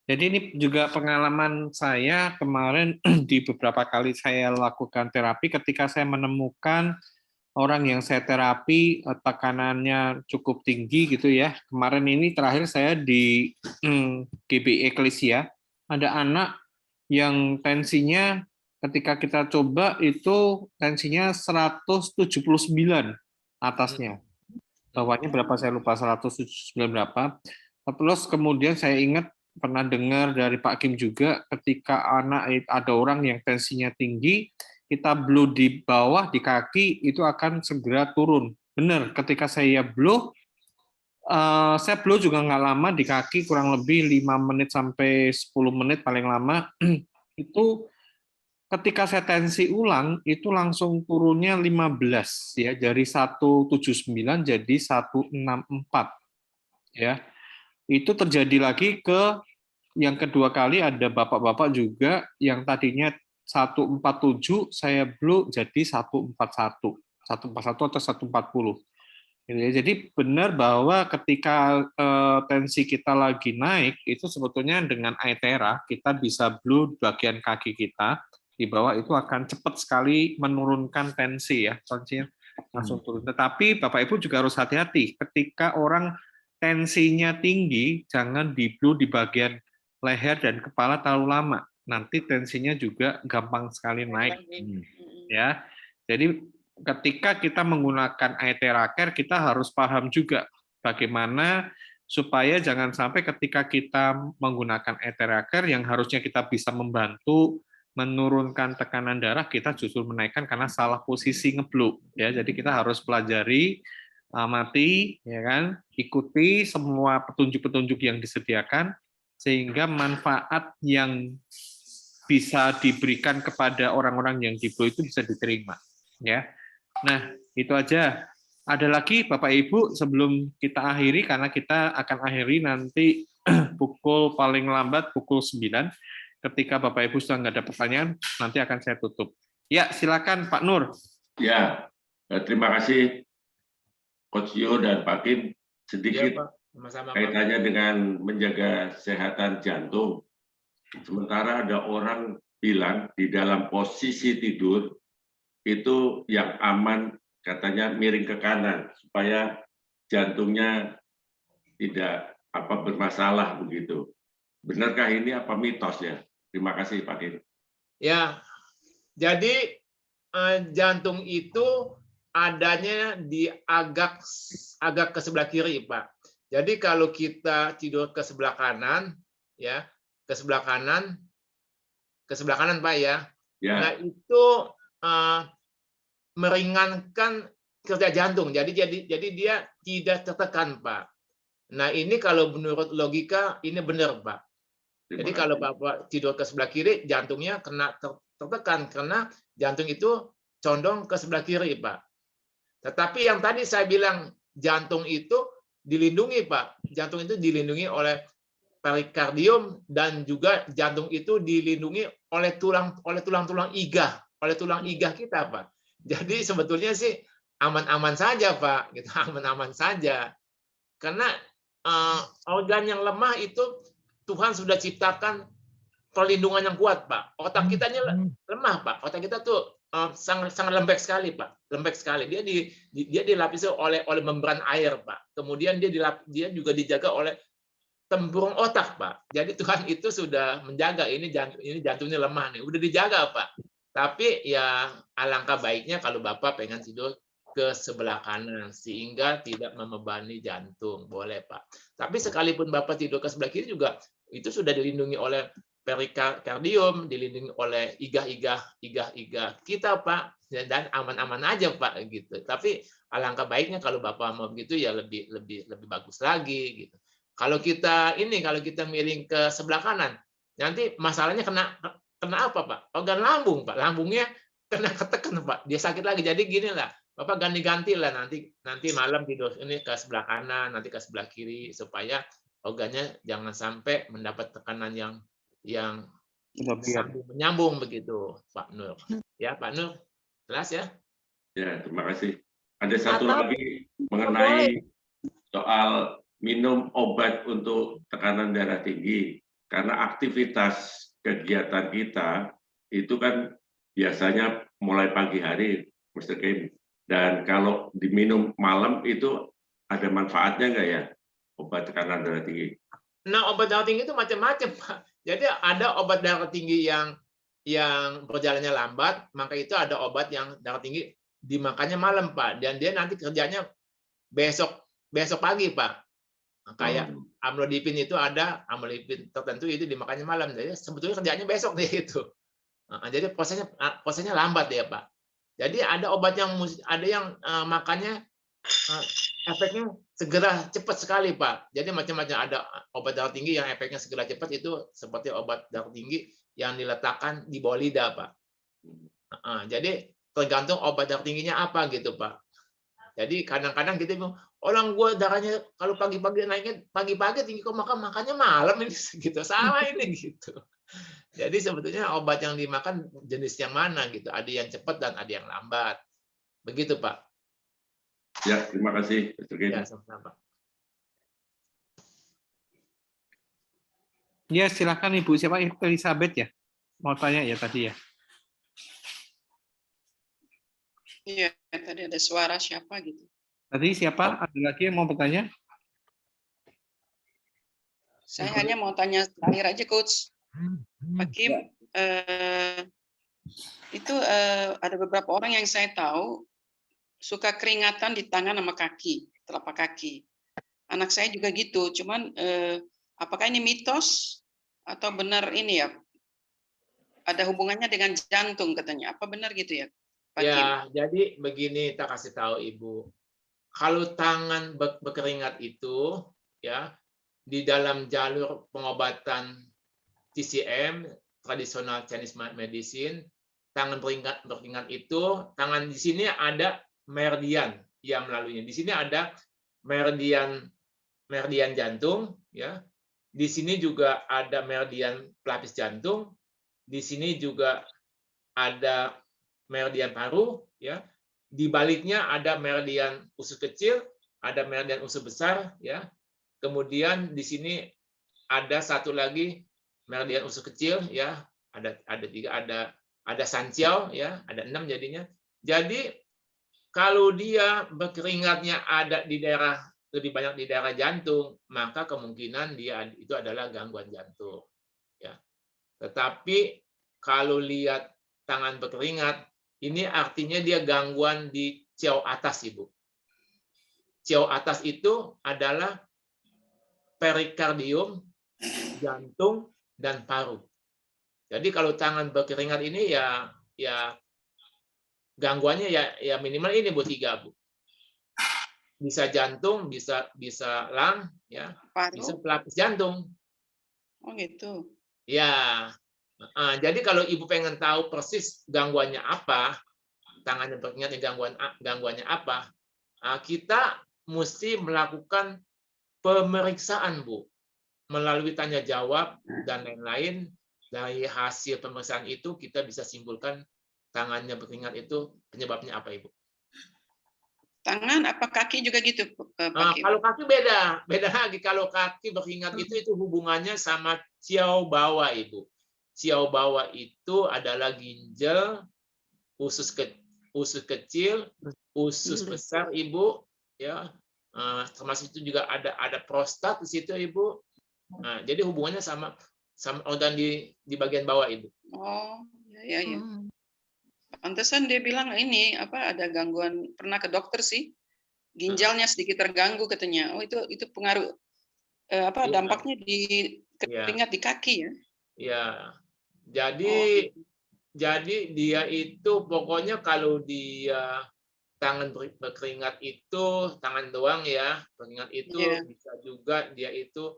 Jadi ini juga pengalaman saya kemarin di beberapa kali saya lakukan terapi ketika saya menemukan orang yang saya terapi tekanannya cukup tinggi gitu ya. Kemarin ini terakhir saya di GB Eklesia, ada anak yang tensinya ketika kita coba itu tensinya 179 atasnya. Bawahnya berapa saya lupa, 179 berapa. Terus kemudian saya ingat pernah dengar dari Pak Kim juga ketika ada orang yang tensinya tinggi, kita blow di bawah di kaki itu akan segera turun. Benar, ketika saya blow juga nggak lama di kaki, kurang lebih 5 menit sampai 10 menit paling lama. Itu ketika saya tensi ulang itu langsung turunnya 15 ya, dari 179 jadi 164 ya. Itu terjadi lagi ke yang kedua kali, ada bapak-bapak juga yang tadinya 147 saya blow jadi 141 atau 140. Jadi benar bahwa ketika tensi kita lagi naik itu sebetulnya dengan Aetera kita bisa blow bagian kaki kita di bawah, itu akan cepat sekali menurunkan tensi ya, tensinya langsung turun. Tetapi Bapak Ibu juga harus hati-hati ketika orang tensinya tinggi, jangan di blow di bagian leher dan kepala terlalu lama. Nanti tensinya juga gampang sekali naik. Ya. Jadi ketika kita menggunakan Aetera Care, kita harus paham juga bagaimana supaya jangan sampai ketika kita menggunakan Aetera Care yang harusnya kita bisa membantu menurunkan tekanan darah, kita justru menaikkan karena salah posisi ngeblow. Ya, jadi kita harus pelajari, amati, ya kan, ikuti semua petunjuk-petunjuk yang disediakan sehingga manfaat yang bisa diberikan kepada orang-orang yang di blow itu bisa diterima. Ya, nah itu aja. Ada lagi Bapak Ibu sebelum kita akhiri, karena kita akan akhiri nanti pukul paling lambat pukul 9. Ketika Bapak Ibu sudah nggak ada pertanyaan, nanti akan saya tutup. Ya, silakan Pak Nur. Ya, terima kasih Coach Yo dan Pak Kim. Sedikit Ya, Pak. Sama-sama, kaitannya dengan menjaga kesehatan jantung. Sementara ada orang bilang di dalam posisi tidur itu yang aman, katanya miring ke kanan supaya jantungnya tidak bermasalah begitu. Benarkah ini apa mitosnya? Terima kasih Pak Kim. Ya, jadi jantung itu adanya di agak ke sebelah kiri, Pak. Jadi kalau kita tidur ke sebelah kanan, ya, ke sebelah kanan Pak ya. Ya. Nah itu meringankan kerja jantung. Jadi dia tidak tertekan, Pak. Nah ini kalau menurut logika ini benar, Pak. Jadi kalau Bapak tidur ke sebelah kiri, jantungnya kena tertekan karena jantung itu condong ke sebelah kiri, Pak. Tetapi yang tadi saya bilang jantung itu dilindungi, Pak. Jantung itu dilindungi oleh perikardium dan juga jantung itu dilindungi oleh tulang-tulang iga kita, Pak. Jadi sebetulnya sih aman-aman saja, Pak. Gitu, aman-aman saja. Karena organ yang lemah itu Tuhan sudah ciptakan perlindungan yang kuat, Pak. Otak kita lemah, Pak. Otak kita tuh sangat lembek sekali, Pak. Lembek sekali. Dia dilapisi oleh membran air, Pak. Kemudian dia juga dijaga oleh tempurung otak, Pak. Jadi Tuhan itu sudah menjaga ini jantungnya lemah nih. Udah dijaga, Pak. Tapi ya alangkah baiknya kalau Bapak pengen tidur ke sebelah kanan sehingga tidak membebani jantung, boleh Pak. Tapi sekalipun Bapak tidur ke sebelah kiri juga itu sudah dilindungi oleh perikardium, dilindungi oleh iga-iga kita, Pak, dan aman-aman aja, Pak, gitu. Tapi alangkah baiknya kalau Bapak mau begitu ya lebih bagus lagi, gitu. Kalau kita miring ke sebelah kanan, nanti masalahnya kena apa, Pak? Organ lambung, Pak. Lambungnya kena ketekan, Pak. Dia sakit lagi. Jadi gini lah, Bapak ganti-ganti lah nanti malam tidur ini ke sebelah kanan, nanti ke sebelah kiri supaya organnya jangan sampai mendapat tekanan yang Berlebihan. menyambung begitu, Pak Nur. Ya, Pak Nur, jelas ya? Ya, terima kasih. Ada satu Atau lagi mengenai soal minum obat untuk tekanan darah tinggi. Karena aktivitas kegiatan kita itu kan biasanya mulai pagi hari, Mr. Kim. Dan kalau diminum malam itu ada manfaatnya nggak ya obat tekanan darah tinggi? Nah, obat darah tinggi itu macam-macam, Pak. Jadi ada obat darah tinggi yang berjalannya lambat, maka itu ada obat yang darah tinggi dimakannya malam, Pak. Dan dia nanti kerjanya besok pagi, Pak. Kayak amlodipin itu ada amlodipin tertentu itu dimakannya malam. Jadi sebetulnya kerjanya besok dia itu. Jadi prosesnya lambat ya, Pak. Jadi ada obat yang makannya efeknya segera cepat sekali, Pak. Jadi macam-macam, ada obat darah tinggi yang efeknya segera cepat itu seperti obat darah tinggi yang diletakkan di bawah lidah, Pak. Jadi tergantung obat darah tingginya apa gitu, Pak. Jadi kadang-kadang kita bilang, orang gue darahnya kalau pagi-pagi naiknya pagi-pagi tinggi kok makannya malam ini gitu. Salah ini gitu. Jadi sebetulnya obat yang dimakan jenis yang mana gitu. Ada yang cepat dan ada yang lambat. Begitu, Pak. Ya, terima kasih, Mr. Kim. Ya, sama-sama. Ya, silakan Ibu. Siapa? Ibu Elizabeth ya? Mau tanya ya tadi ya? Iya, tadi ada suara siapa gitu. Tadi siapa? Ada lagi yang mau bertanya? Saya hanya mau tanya terakhir aja, Coach. Pak Kim, itu ada beberapa orang yang saya tahu suka keringatan di tangan sama kaki, telapak kaki. Anak saya juga gitu, cuman apakah ini mitos atau benar ini ya? Ada hubungannya dengan jantung katanya. Apa benar gitu ya, Pak Kim? Ya, jadi begini tak kasih tahu Ibu. Kalau tangan berkeringat itu ya di dalam jalur pengobatan TCM, tradisional Chinese medicine, tangan berkeringat itu, tangan di sini ada meridian yang melaluinya. Di sini ada meridian jantung ya. Di sini juga ada meridian pelapis jantung. Di sini juga ada meridian paru ya. Di baliknya ada meridian usus kecil, ada meridian usus besar ya. Kemudian di sini ada satu lagi meridian usus kecil ya, ada sansiao ya, ada 6 jadinya. Jadi kalau dia berkeringatnya ada di daerah lebih banyak di daerah jantung, maka kemungkinan dia itu adalah gangguan jantung ya. Tetapi kalau lihat tangan berkeringat, ini artinya dia gangguan di ciao atas, Ibu. Ciao atas itu adalah perikardium, jantung, dan paru. Jadi kalau tangan berkeringat ini ya gangguannya ya minimal ini Bu, 3 Bu. Bisa jantung, bisa lang ya, Paru? bisa pelapis jantung. Oh gitu. Ya. Jadi kalau Ibu pengen tahu persis gangguannya apa, tangannya berkeringat gangguannya apa, kita mesti melakukan pemeriksaan, Bu. Melalui tanya jawab dan lain-lain, dari hasil pemeriksaan itu kita bisa simpulkan tangannya berkeringat itu penyebabnya apa, Ibu. Tangan apa kaki juga gitu, Pak Kim? Kalau kaki beda lagi. Kalau kaki berkeringat itu hubungannya sama ciao bawah, Ibu. Ciao bawah itu adalah ginjal, usus kecil, usus besar, Ibu, ya. Termasuk itu juga ada prostat di situ, Ibu. Nah, jadi hubungannya sama organ di bagian bawah, Ibu. Oh, ya. Pantesan dia bilang ini ada gangguan, pernah ke dokter sih. Ginjalnya sedikit terganggu katanya. Oh, itu pengaruh dampaknya di keringat di kaki ya. Ya. Jadi dia itu pokoknya kalau dia tangan berkeringat itu tangan doang ya, berkeringat itu bisa juga dia itu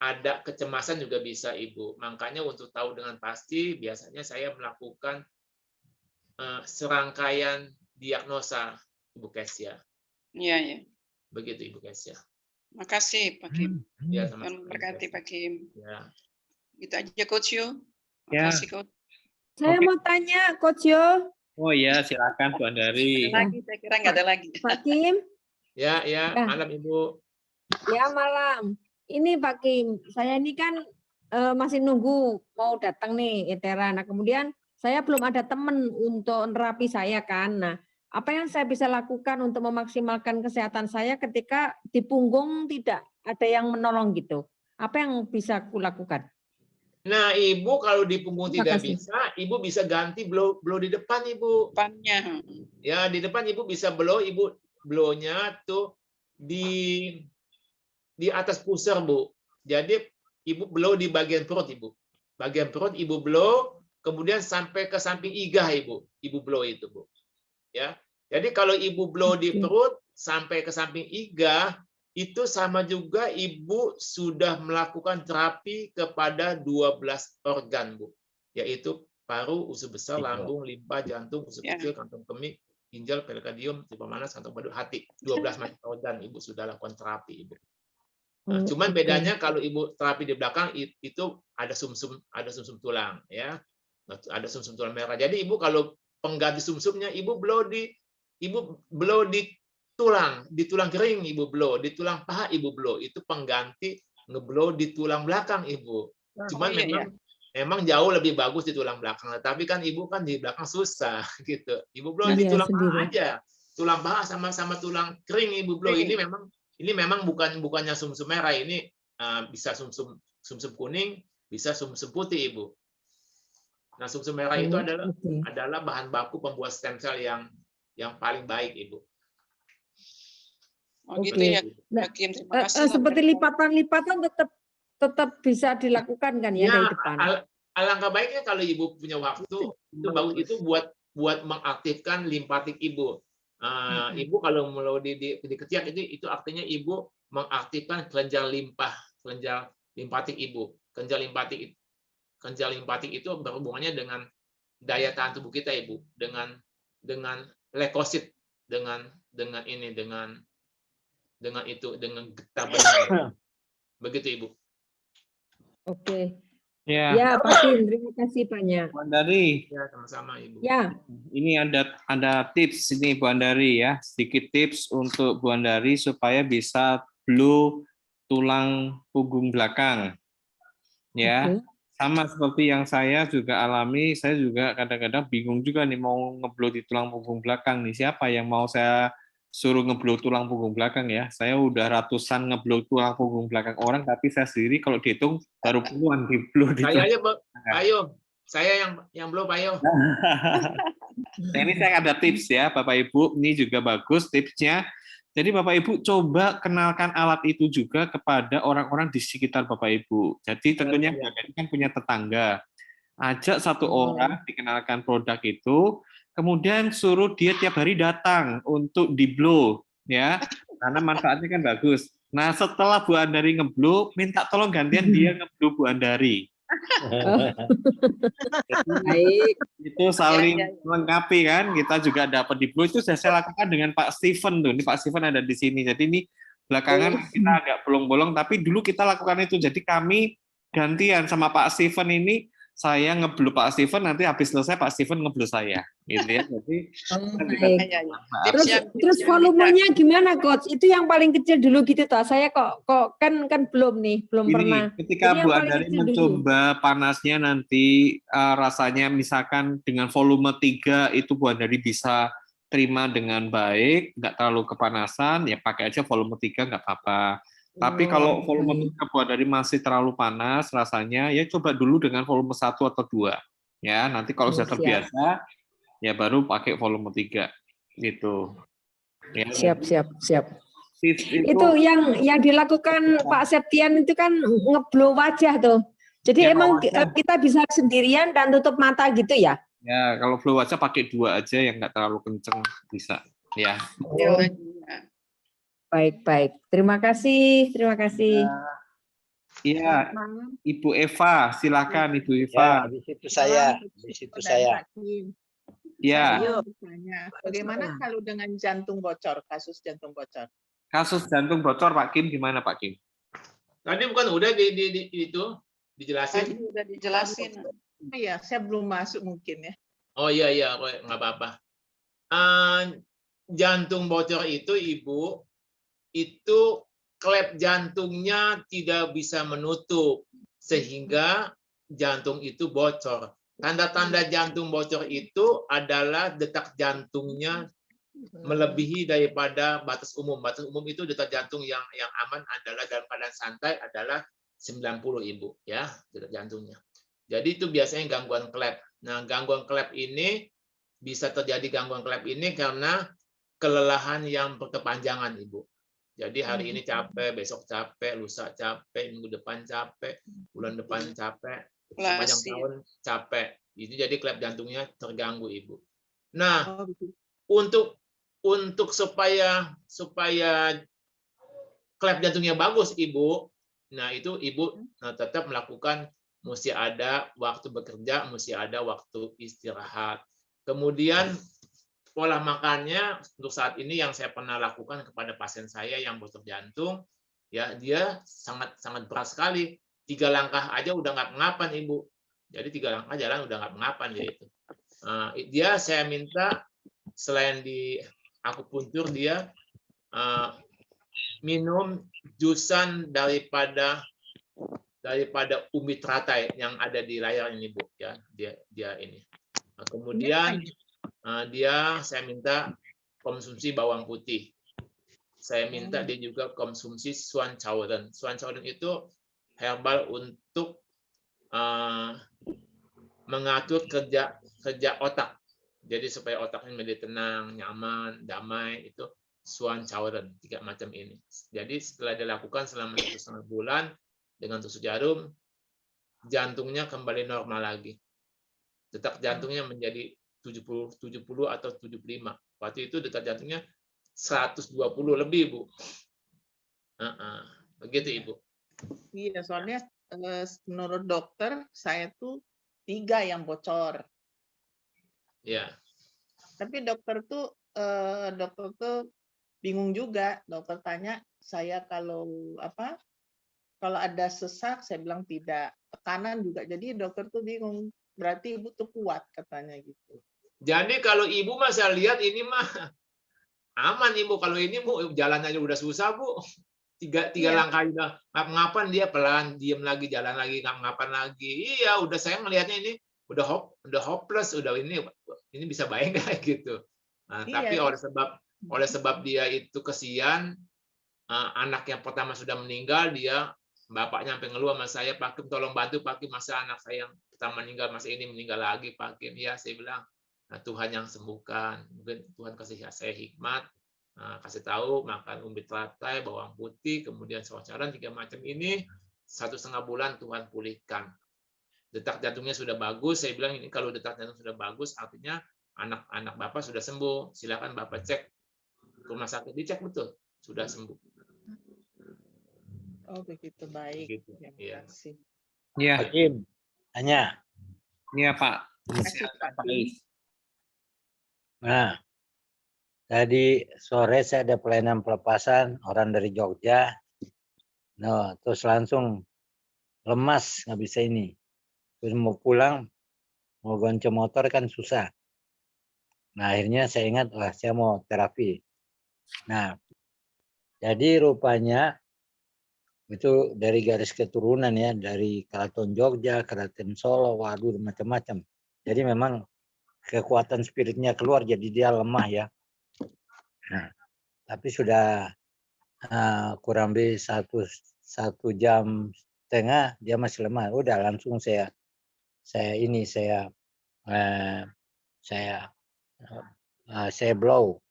ada kecemasan juga bisa, Ibu. Makanya untuk tahu dengan pasti biasanya saya melakukan serangkaian diagnosa Ibu Kesya. Iya, ya. Begitu Ibu Kesya. Makasih Pak Kim. Ya, Tuhan sama-sama. memberkati Pak Kim. Ya. Itu aja Coach Yo. Ya. Makasih Coach. Saya Oke. mau tanya, Coach Yo. Oh iya, silakan Bu Andari. Ada lagi, saya kira nggak ada lagi. Pak Kim. Ya, Ya. malam Ibu. Ya, malam. Ini Pak Kim, saya ini kan masih nunggu mau datang nih Etera. Nah, kemudian saya belum ada teman untuk nerapi saya kan. Nah, apa yang saya bisa lakukan untuk memaksimalkan kesehatan saya ketika di punggung tidak ada yang menolong gitu? Apa yang bisa aku lakukan? Nah, Ibu kalau di punggung Terima tidak kasih. bisa, Ibu bisa ganti blow di depan, Ibu. Depannya. Ya, di depan Ibu bisa blow, Ibu blow-nya tuh di atas pusar, Bu. Jadi Ibu blow di bagian perut, Ibu. Bagian perut Ibu blow, kemudian sampai ke samping iga, Ibu. Ibu blow itu, Bu. Ya. Jadi kalau Ibu blow di perut sampai ke samping iga, itu sama juga Ibu sudah melakukan terapi kepada 12 organ, Bu. Yaitu paru, usus besar, lambung, limpa, jantung, usus kecil, kantong kemih, ginjal, perikardium, tipe panas, kantong paru, hati. 12 macam organ Ibu sudah lakukan terapi, Ibu. Nah, cuman bedanya kalau Ibu terapi di belakang itu ada sumsum tulang, ya. Ada sumsum tulang merah. Jadi Ibu kalau pengganti sumsumnya Ibu blow di tulang kering Ibu blow, di tulang paha Ibu blow. Itu pengganti ngeblow di tulang belakang Ibu. Cuman memang jauh lebih bagus di tulang belakang. Tapi kan Ibu kan di belakang susah gitu. Ibu blow di tulang paha aja. Tulang paha sama tulang kering Ibu blow. Ini memang bukannya sumsum merah, ini bisa sumsum kuning, bisa sumsum putih, Ibu. Nah, sumsum merah itu adalah bahan baku pembuat stem cell yang paling baik, Ibu. Oh gitu ya. Nah, Kim, terima kasih. seperti lipatan-lipatan tetap bisa dilakukan kan ya, dari depan. Alangkah baiknya kalau Ibu punya waktu, itu bagus itu buat mengaktifkan limpatik Ibu. Ibu kalau mau diketiak itu artinya Ibu mengaktifkan kelenjar limpatik Ibu. Kelenjar limpatik itu berhubungannya dengan daya tahan tubuh kita, Ibu, dengan leukosit, dengan getah benih. Begitu, Ibu. Oke. Ya, Pak Kim, terima kasih banyak. Bu Andari. Ya, sama-sama, Ibu. Ya. Ini ada tips ini Bu Andari ya, sedikit tips untuk Bu Andari supaya bisa blow tulang punggung belakang. Ya. Sama seperti yang saya juga alami, saya juga kadang-kadang bingung juga nih mau ngeblow di tulang punggung belakang nih. Siapa yang mau saya suruh ngeblow tulang punggung belakang ya? Saya udah ratusan ngeblow tulang punggung belakang orang, tapi saya sendiri kalau dihitung baru puluhan di blow di Saya aja, Pak Ayo. Saya yang blow, Pak Ayo. Nah, ini saya ada tips ya, Bapak Ibu. Ini juga bagus tipsnya. Jadi Bapak Ibu coba kenalkan alat itu juga kepada orang-orang di sekitar Bapak Ibu. Jadi tentunya Bapak kan punya tetangga. Ajak satu orang dikenalkan produk itu, kemudian suruh dia tiap hari datang untuk di-blow ya. Karena manfaatnya kan bagus. Nah, setelah Bu Andari ngeblow, minta tolong gantian dia ngeblow Bu Andari. Baik. Itu saling melengkapi kan, kita juga dapat di blow. Itu sudah saya lakukan dengan Pak Steven tuh. Ini Pak Steven ada di sini. Jadi ini belakangan kita agak bolong-bolong, tapi dulu kita lakukan itu. Jadi kami gantian sama Pak Steven ini, saya ngeblow Pak Steven, nanti habis selesai Pak Steven ngeblow saya, gitu ya. Jadi terus volumenya gimana, Coach? Itu yang paling kecil dulu gitu toh. Saya kok kan belum pernah. Ketika Bu Andari mencoba panasnya nanti rasanya misalkan dengan volume 3 itu Bu Andari bisa terima dengan baik, nggak terlalu kepanasan, ya pakai aja volume 3 nggak apa-apa. Tapi kalau volume 3 Bu Andari masih terlalu panas rasanya, ya coba dulu dengan volume 1 atau 2. Ya, nanti kalau sudah terbiasa, ya baru pakai volume 3 gitu. Ya, siap. Itu yang dilakukan Pak Septian itu kan ngeblow wajah tuh. Jadi ya, emang kita bisa sendirian dan tutup mata gitu ya? Ya, kalau blow wajah pakai 2 aja yang nggak terlalu kenceng bisa. Ya. Baik. Terima kasih. Iya, Ibu Eva, silakan Ibu Eva. Ya, di situ saya. Ya, Ayo. Tanya, bagaimana kalau dengan jantung bocor, kasus jantung bocor? kasus jantung bocor Pak Kim gimana Pak Kim? Tadi bukan udah itu dijelasin? Tadi udah dijelasin. Iya, saya belum masuk mungkin ya. Oh iya nggak apa-apa. Jantung bocor itu Ibu, itu klep jantungnya tidak bisa menutup sehingga jantung itu bocor. Tanda-tanda jantung bocor itu adalah detak jantungnya melebihi daripada batas umum. Batas umum itu detak jantung yang aman adalah dalam keadaan santai adalah 90 Ibu ya, detak jantungnya. Jadi itu biasanya gangguan klep. Nah, gangguan klep ini bisa terjadi gangguan klep ini karena kelelahan yang berkepanjangan Ibu. Jadi hari ini capek, besok capek, lusa capek, minggu depan capek, bulan depan capek, sepanjang tahun capek. Ini jadi klep jantungnya terganggu Ibu. Nah, untuk supaya klep jantungnya bagus Ibu, nah itu Ibu tetap melakukan, mesti ada waktu bekerja, mesti ada waktu istirahat. Kemudian pola makannya untuk saat ini yang saya pernah lakukan kepada pasien saya yang bocor jantung, ya dia sangat berat sekali. 3 langkah aja udah nggak mengapan Ibu. Jadi 3 langkah jalan udah nggak mengapan dia itu. Dia saya minta selain di akupuntur dia minum jusan daripada umbi teratai yang ada di layar ini Bu ya, dia ini. Nah, kemudian saya minta konsumsi bawang putih. Saya minta dia juga konsumsi Swan Chowden. Swan Chowden itu herbal untuk mengatur kerja otak. Jadi supaya otaknya menjadi tenang, nyaman, damai, itu Swan Chowden 3 macam ini. Jadi setelah dilakukan selama 1,5 bulan dengan tusuk jarum, jantungnya kembali normal lagi. Detak jantungnya menjadi 70 atau 75. Waktu itu detak jantungnya 120 lebih, Bu. Begitu, Ibu. Iya, soalnya menurut dokter saya tuh 3 yang bocor. Ya. Tapi dokter tuh bingung juga. Dokter tanya saya kalau ada sesak, saya bilang tidak. Tekanan juga. Jadi dokter tuh bingung. Berarti Ibu tuh kuat katanya gitu. Jadi kalau Ibu mah saya lihat ini mah aman Ibu. Kalau ini Bu jalannya udah susah Bu. Tiga langkah udah ngapan dia pelan, diem lagi, jalan lagi, ngapan lagi. Iya, udah saya melihatnya ini udah hopeless, udah ini bisa baik nggak gitu. Nah, tapi oleh sebab dia itu kesian, anak yang pertama sudah meninggal, bapaknya sampai ngeluh sama saya, Pak Kim tolong bantu Pak Kim, masa anak saya yang pertama meninggal, masa ini meninggal lagi Pak Kim. Ya, saya bilang, nah, Tuhan yang sembuhkan. Mungkin Tuhan kasih saya hikmat, kasih tahu makan umbi teratai, bawang putih, kemudian sawacaran 3 macam ini 1,5 bulan Tuhan pulihkan. Detak jantungnya sudah bagus. Saya bilang ini kalau detak jantung sudah bagus artinya anak Bapak sudah sembuh. Silakan Bapak cek ke rumah sakit, dicek betul sudah sembuh. Oh begitu, baik. Begitu. Terima kasih. Iya. Pak Kim, tanya. Iya Pak. Terima kasih Pak Kim. Nah, tadi sore saya ada pelayanan pelepasan orang dari Jogja. Nah, terus langsung lemas, nggak bisa ini. Terus mau pulang, mau gonceng motor kan susah. Nah, akhirnya saya ingat, wah saya mau terapi. Nah, jadi rupanya itu dari garis keturunan ya, dari Keraton Jogja, Keraton Solo, waduh macam-macam. Jadi memang kekuatan spiritnya keluar, jadi dia lemah ya. Nah, tapi sudah kurang lebih 1,5 jam dia masih lemah. Udah langsung saya blow.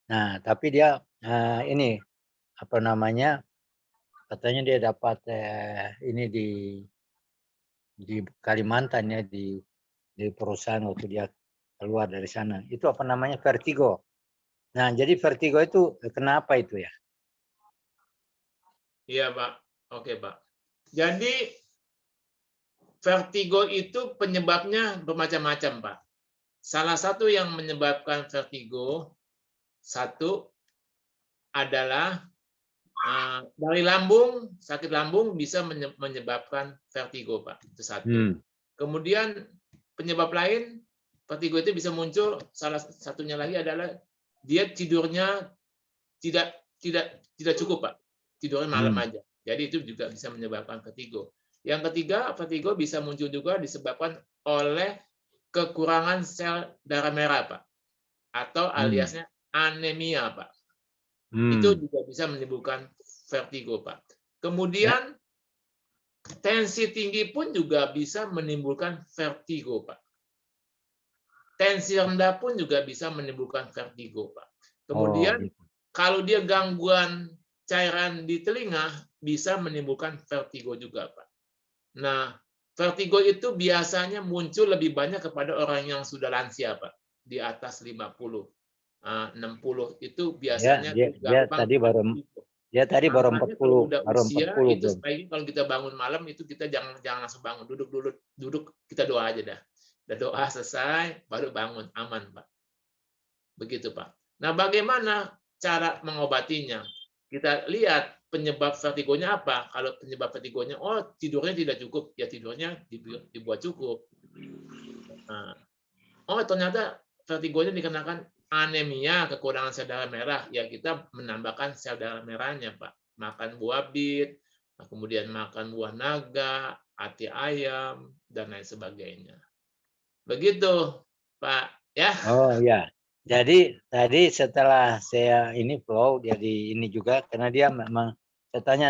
Nah, tapi dia ini apa namanya? Katanya dia dapat ini di Kalimantan ya, di perusahaan waktu dia keluar dari sana. Itu apa namanya? Vertigo. Nah, jadi vertigo itu kenapa itu ya? Iya, Pak. Oke, Pak. Jadi vertigo itu penyebabnya bermacam-macam, Pak. salah satu yang menyebabkan vertigo, satu adalah dari lambung, sakit lambung bisa menyebabkan vertigo, Pak. Itu satu. Kemudian penyebab lain vertigo itu bisa muncul, salah satunya lagi adalah dia tidurnya tidak cukup, Pak. Tidurnya malam aja. Jadi itu juga bisa menyebabkan vertigo. Yang ketiga, vertigo bisa muncul juga disebabkan oleh kekurangan sel darah merah, Pak. Atau aliasnya anemia, Pak. Itu juga bisa menimbulkan vertigo, Pak. Kemudian tensi tinggi pun juga bisa menimbulkan vertigo, Pak. Tensi rendah pun juga bisa menimbulkan vertigo, Pak. Kemudian kalau dia gangguan cairan di telinga bisa menimbulkan vertigo juga, Pak. Nah, vertigo itu biasanya muncul lebih banyak kepada orang yang sudah lansia, Pak. Di atas 50, 60 itu biasanya dia tadi baru 40, udah baru usia 40 itu belum. sebaiknya kalau kita bangun malam itu kita jangan langsung bangun, duduk kita doa aja dah. Udah doa selesai baru bangun, aman, Pak. Begitu, Pak. Nah, bagaimana cara mengobatinya? Kita lihat penyebab vertigonya apa. Kalau penyebab vertigonya, tidurnya tidak cukup, ya tidurnya dibuat cukup. Nah, ternyata vertigonya dikarenakan anemia, kekurangan sel darah merah, ya kita menambahkan sel darah merahnya, Pak. Makan buah bit, kemudian makan buah naga, ati ayam, dan lain sebagainya. Begitu, Pak. Ya. Oh ya. Jadi tadi setelah saya ini flow, jadi ini juga karena dia memang saya tanya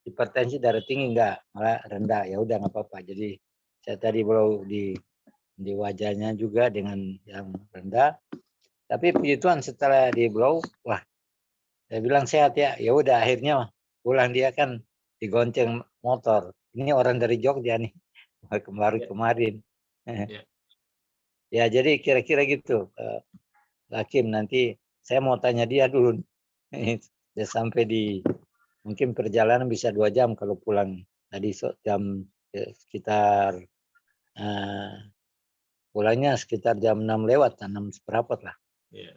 hipertensi darah tinggi enggak, malah rendah, ya udah nggak apa-apa. Jadi saya tadi flow di wajahnya juga dengan yang rendah. Tapi puji Tuhan setelah di blow, wah, saya bilang sehat ya. Ya udah akhirnya pulang dia kan digonceng motor. Ini orang dari Jogja nih, kemarin. Ya jadi kira-kira gitu, Hakim. Nanti saya mau tanya dia dulu. Dia sampai di mungkin perjalanan bisa 2 jam kalau pulang tadi jam sekitar pulangnya sekitar jam 6 lewat, 6 seperempat lah. Ya.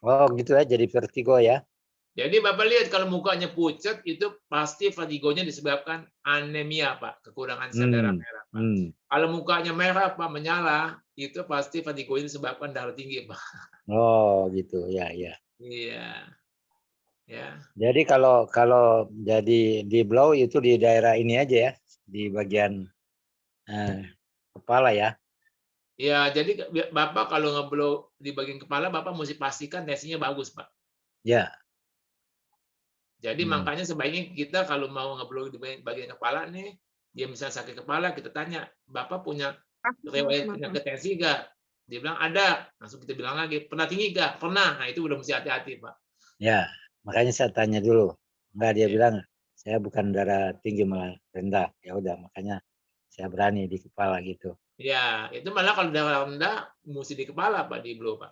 Oh gitu ya, jadi vertigo ya. Jadi Bapak lihat kalau mukanya pucat itu pasti vertigonya disebabkan anemia, Pak, kekurangan sel darah merah, Pak. Kalau mukanya merah, Pak, menyala, itu pasti vertigonya disebabkan darah tinggi, Pak. Oh gitu, ya. Iya. Ya. Jadi kalau jadi di blow itu di daerah ini aja ya, di bagian kepala ya. Ya, jadi Bapak kalau ngeblow di bagian kepala, Bapak mesti pastikan tensinya bagus, Pak. Ya. Jadi makanya sebaiknya kita kalau mau ngeblow di bagian kepala nih, dia misalnya sakit kepala, kita tanya, Bapak punya riwayat penyakit tensi nggak? Dia bilang ada, langsung kita bilang lagi, pernah tinggi nggak? Pernah. Nah itu udah mesti hati-hati, Pak. Ya, makanya saya tanya dulu. Enggak, dia bilang saya bukan darah tinggi malah rendah. Ya udah, makanya saya berani di kepala gitu. Ya, itu malah kalau darah rendah mesti di kepala, Pak, di blow, Pak.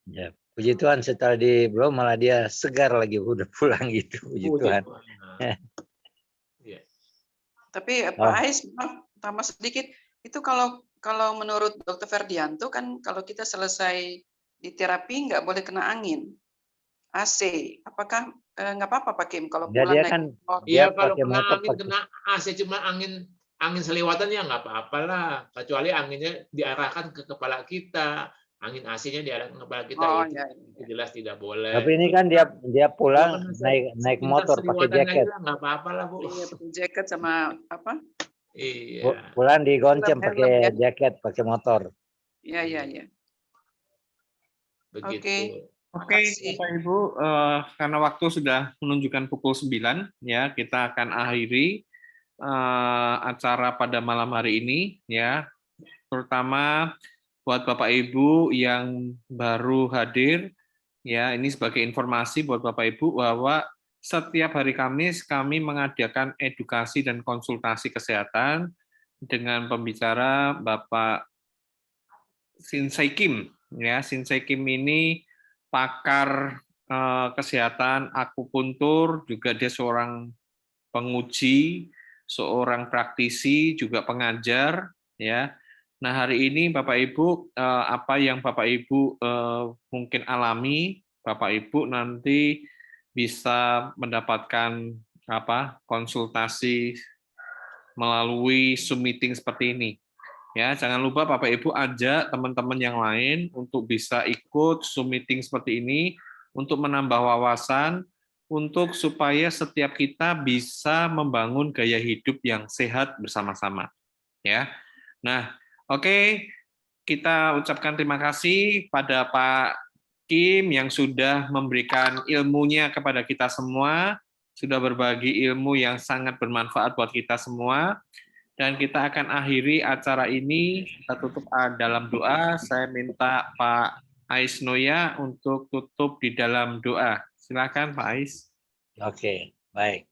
Ya, puji Tuhan setelah di blow malah dia segar lagi, udah pulang gitu. Puji Tuhan. Ya. Tapi Pak Ais, tambah sedikit, itu kalau menurut Dr. Ferdianto kan kalau kita selesai di terapi nggak boleh kena angin, AC. Apakah nggak apa-apa Pak Kim kalau pulang dia naik kan motor? Iya, kalau kena angin, kena AC cuma angin selewatan ya nggak apa-apalah, kecuali anginnya diarahkan ke kepala kita, angin AC-nya diarahkan ke kepala kita, itu jelas tidak boleh. Tapi ini kan dia pulang naik motor pakai jaket. Nggak apa-apalah, Bu. Iya, pakai jaket sama apa? Iya. Pulang digonceng pakai jaket, pakai motor. Iya. Begitu. Oke, Bapak Ibu, karena waktu sudah menunjukkan pukul 9, ya kita akan akhiri acara pada malam hari ini, ya. Terutama buat Bapak Ibu yang baru hadir, ya ini sebagai informasi buat Bapak Ibu bahwa setiap hari Kamis kami mengadakan edukasi dan konsultasi kesehatan dengan pembicara Bapak Sinsei Kim, ya. Sinsei Kim ini pakar kesehatan akupuntur, juga dia seorang penguji, seorang praktisi, juga pengajar, ya. Nah, hari ini Bapak Ibu, apa yang Bapak Ibu mungkin alami, Bapak Ibu nanti bisa mendapatkan konsultasi melalui Zoom meeting seperti ini. Ya, jangan lupa Bapak Ibu ajak teman-teman yang lain untuk bisa ikut Zoom meeting seperti ini untuk menambah wawasan, untuk supaya setiap kita bisa membangun gaya hidup yang sehat bersama-sama. Ya. Nah, oke, kita ucapkan terima kasih pada Pak Kim yang sudah memberikan ilmunya kepada kita semua, sudah berbagi ilmu yang sangat bermanfaat buat kita semua. Dan kita akan akhiri acara ini, kita tutup dalam doa. Saya minta Pak Ais Noya untuk tutup di dalam doa. Silakan Pak Ais. Oke, baik.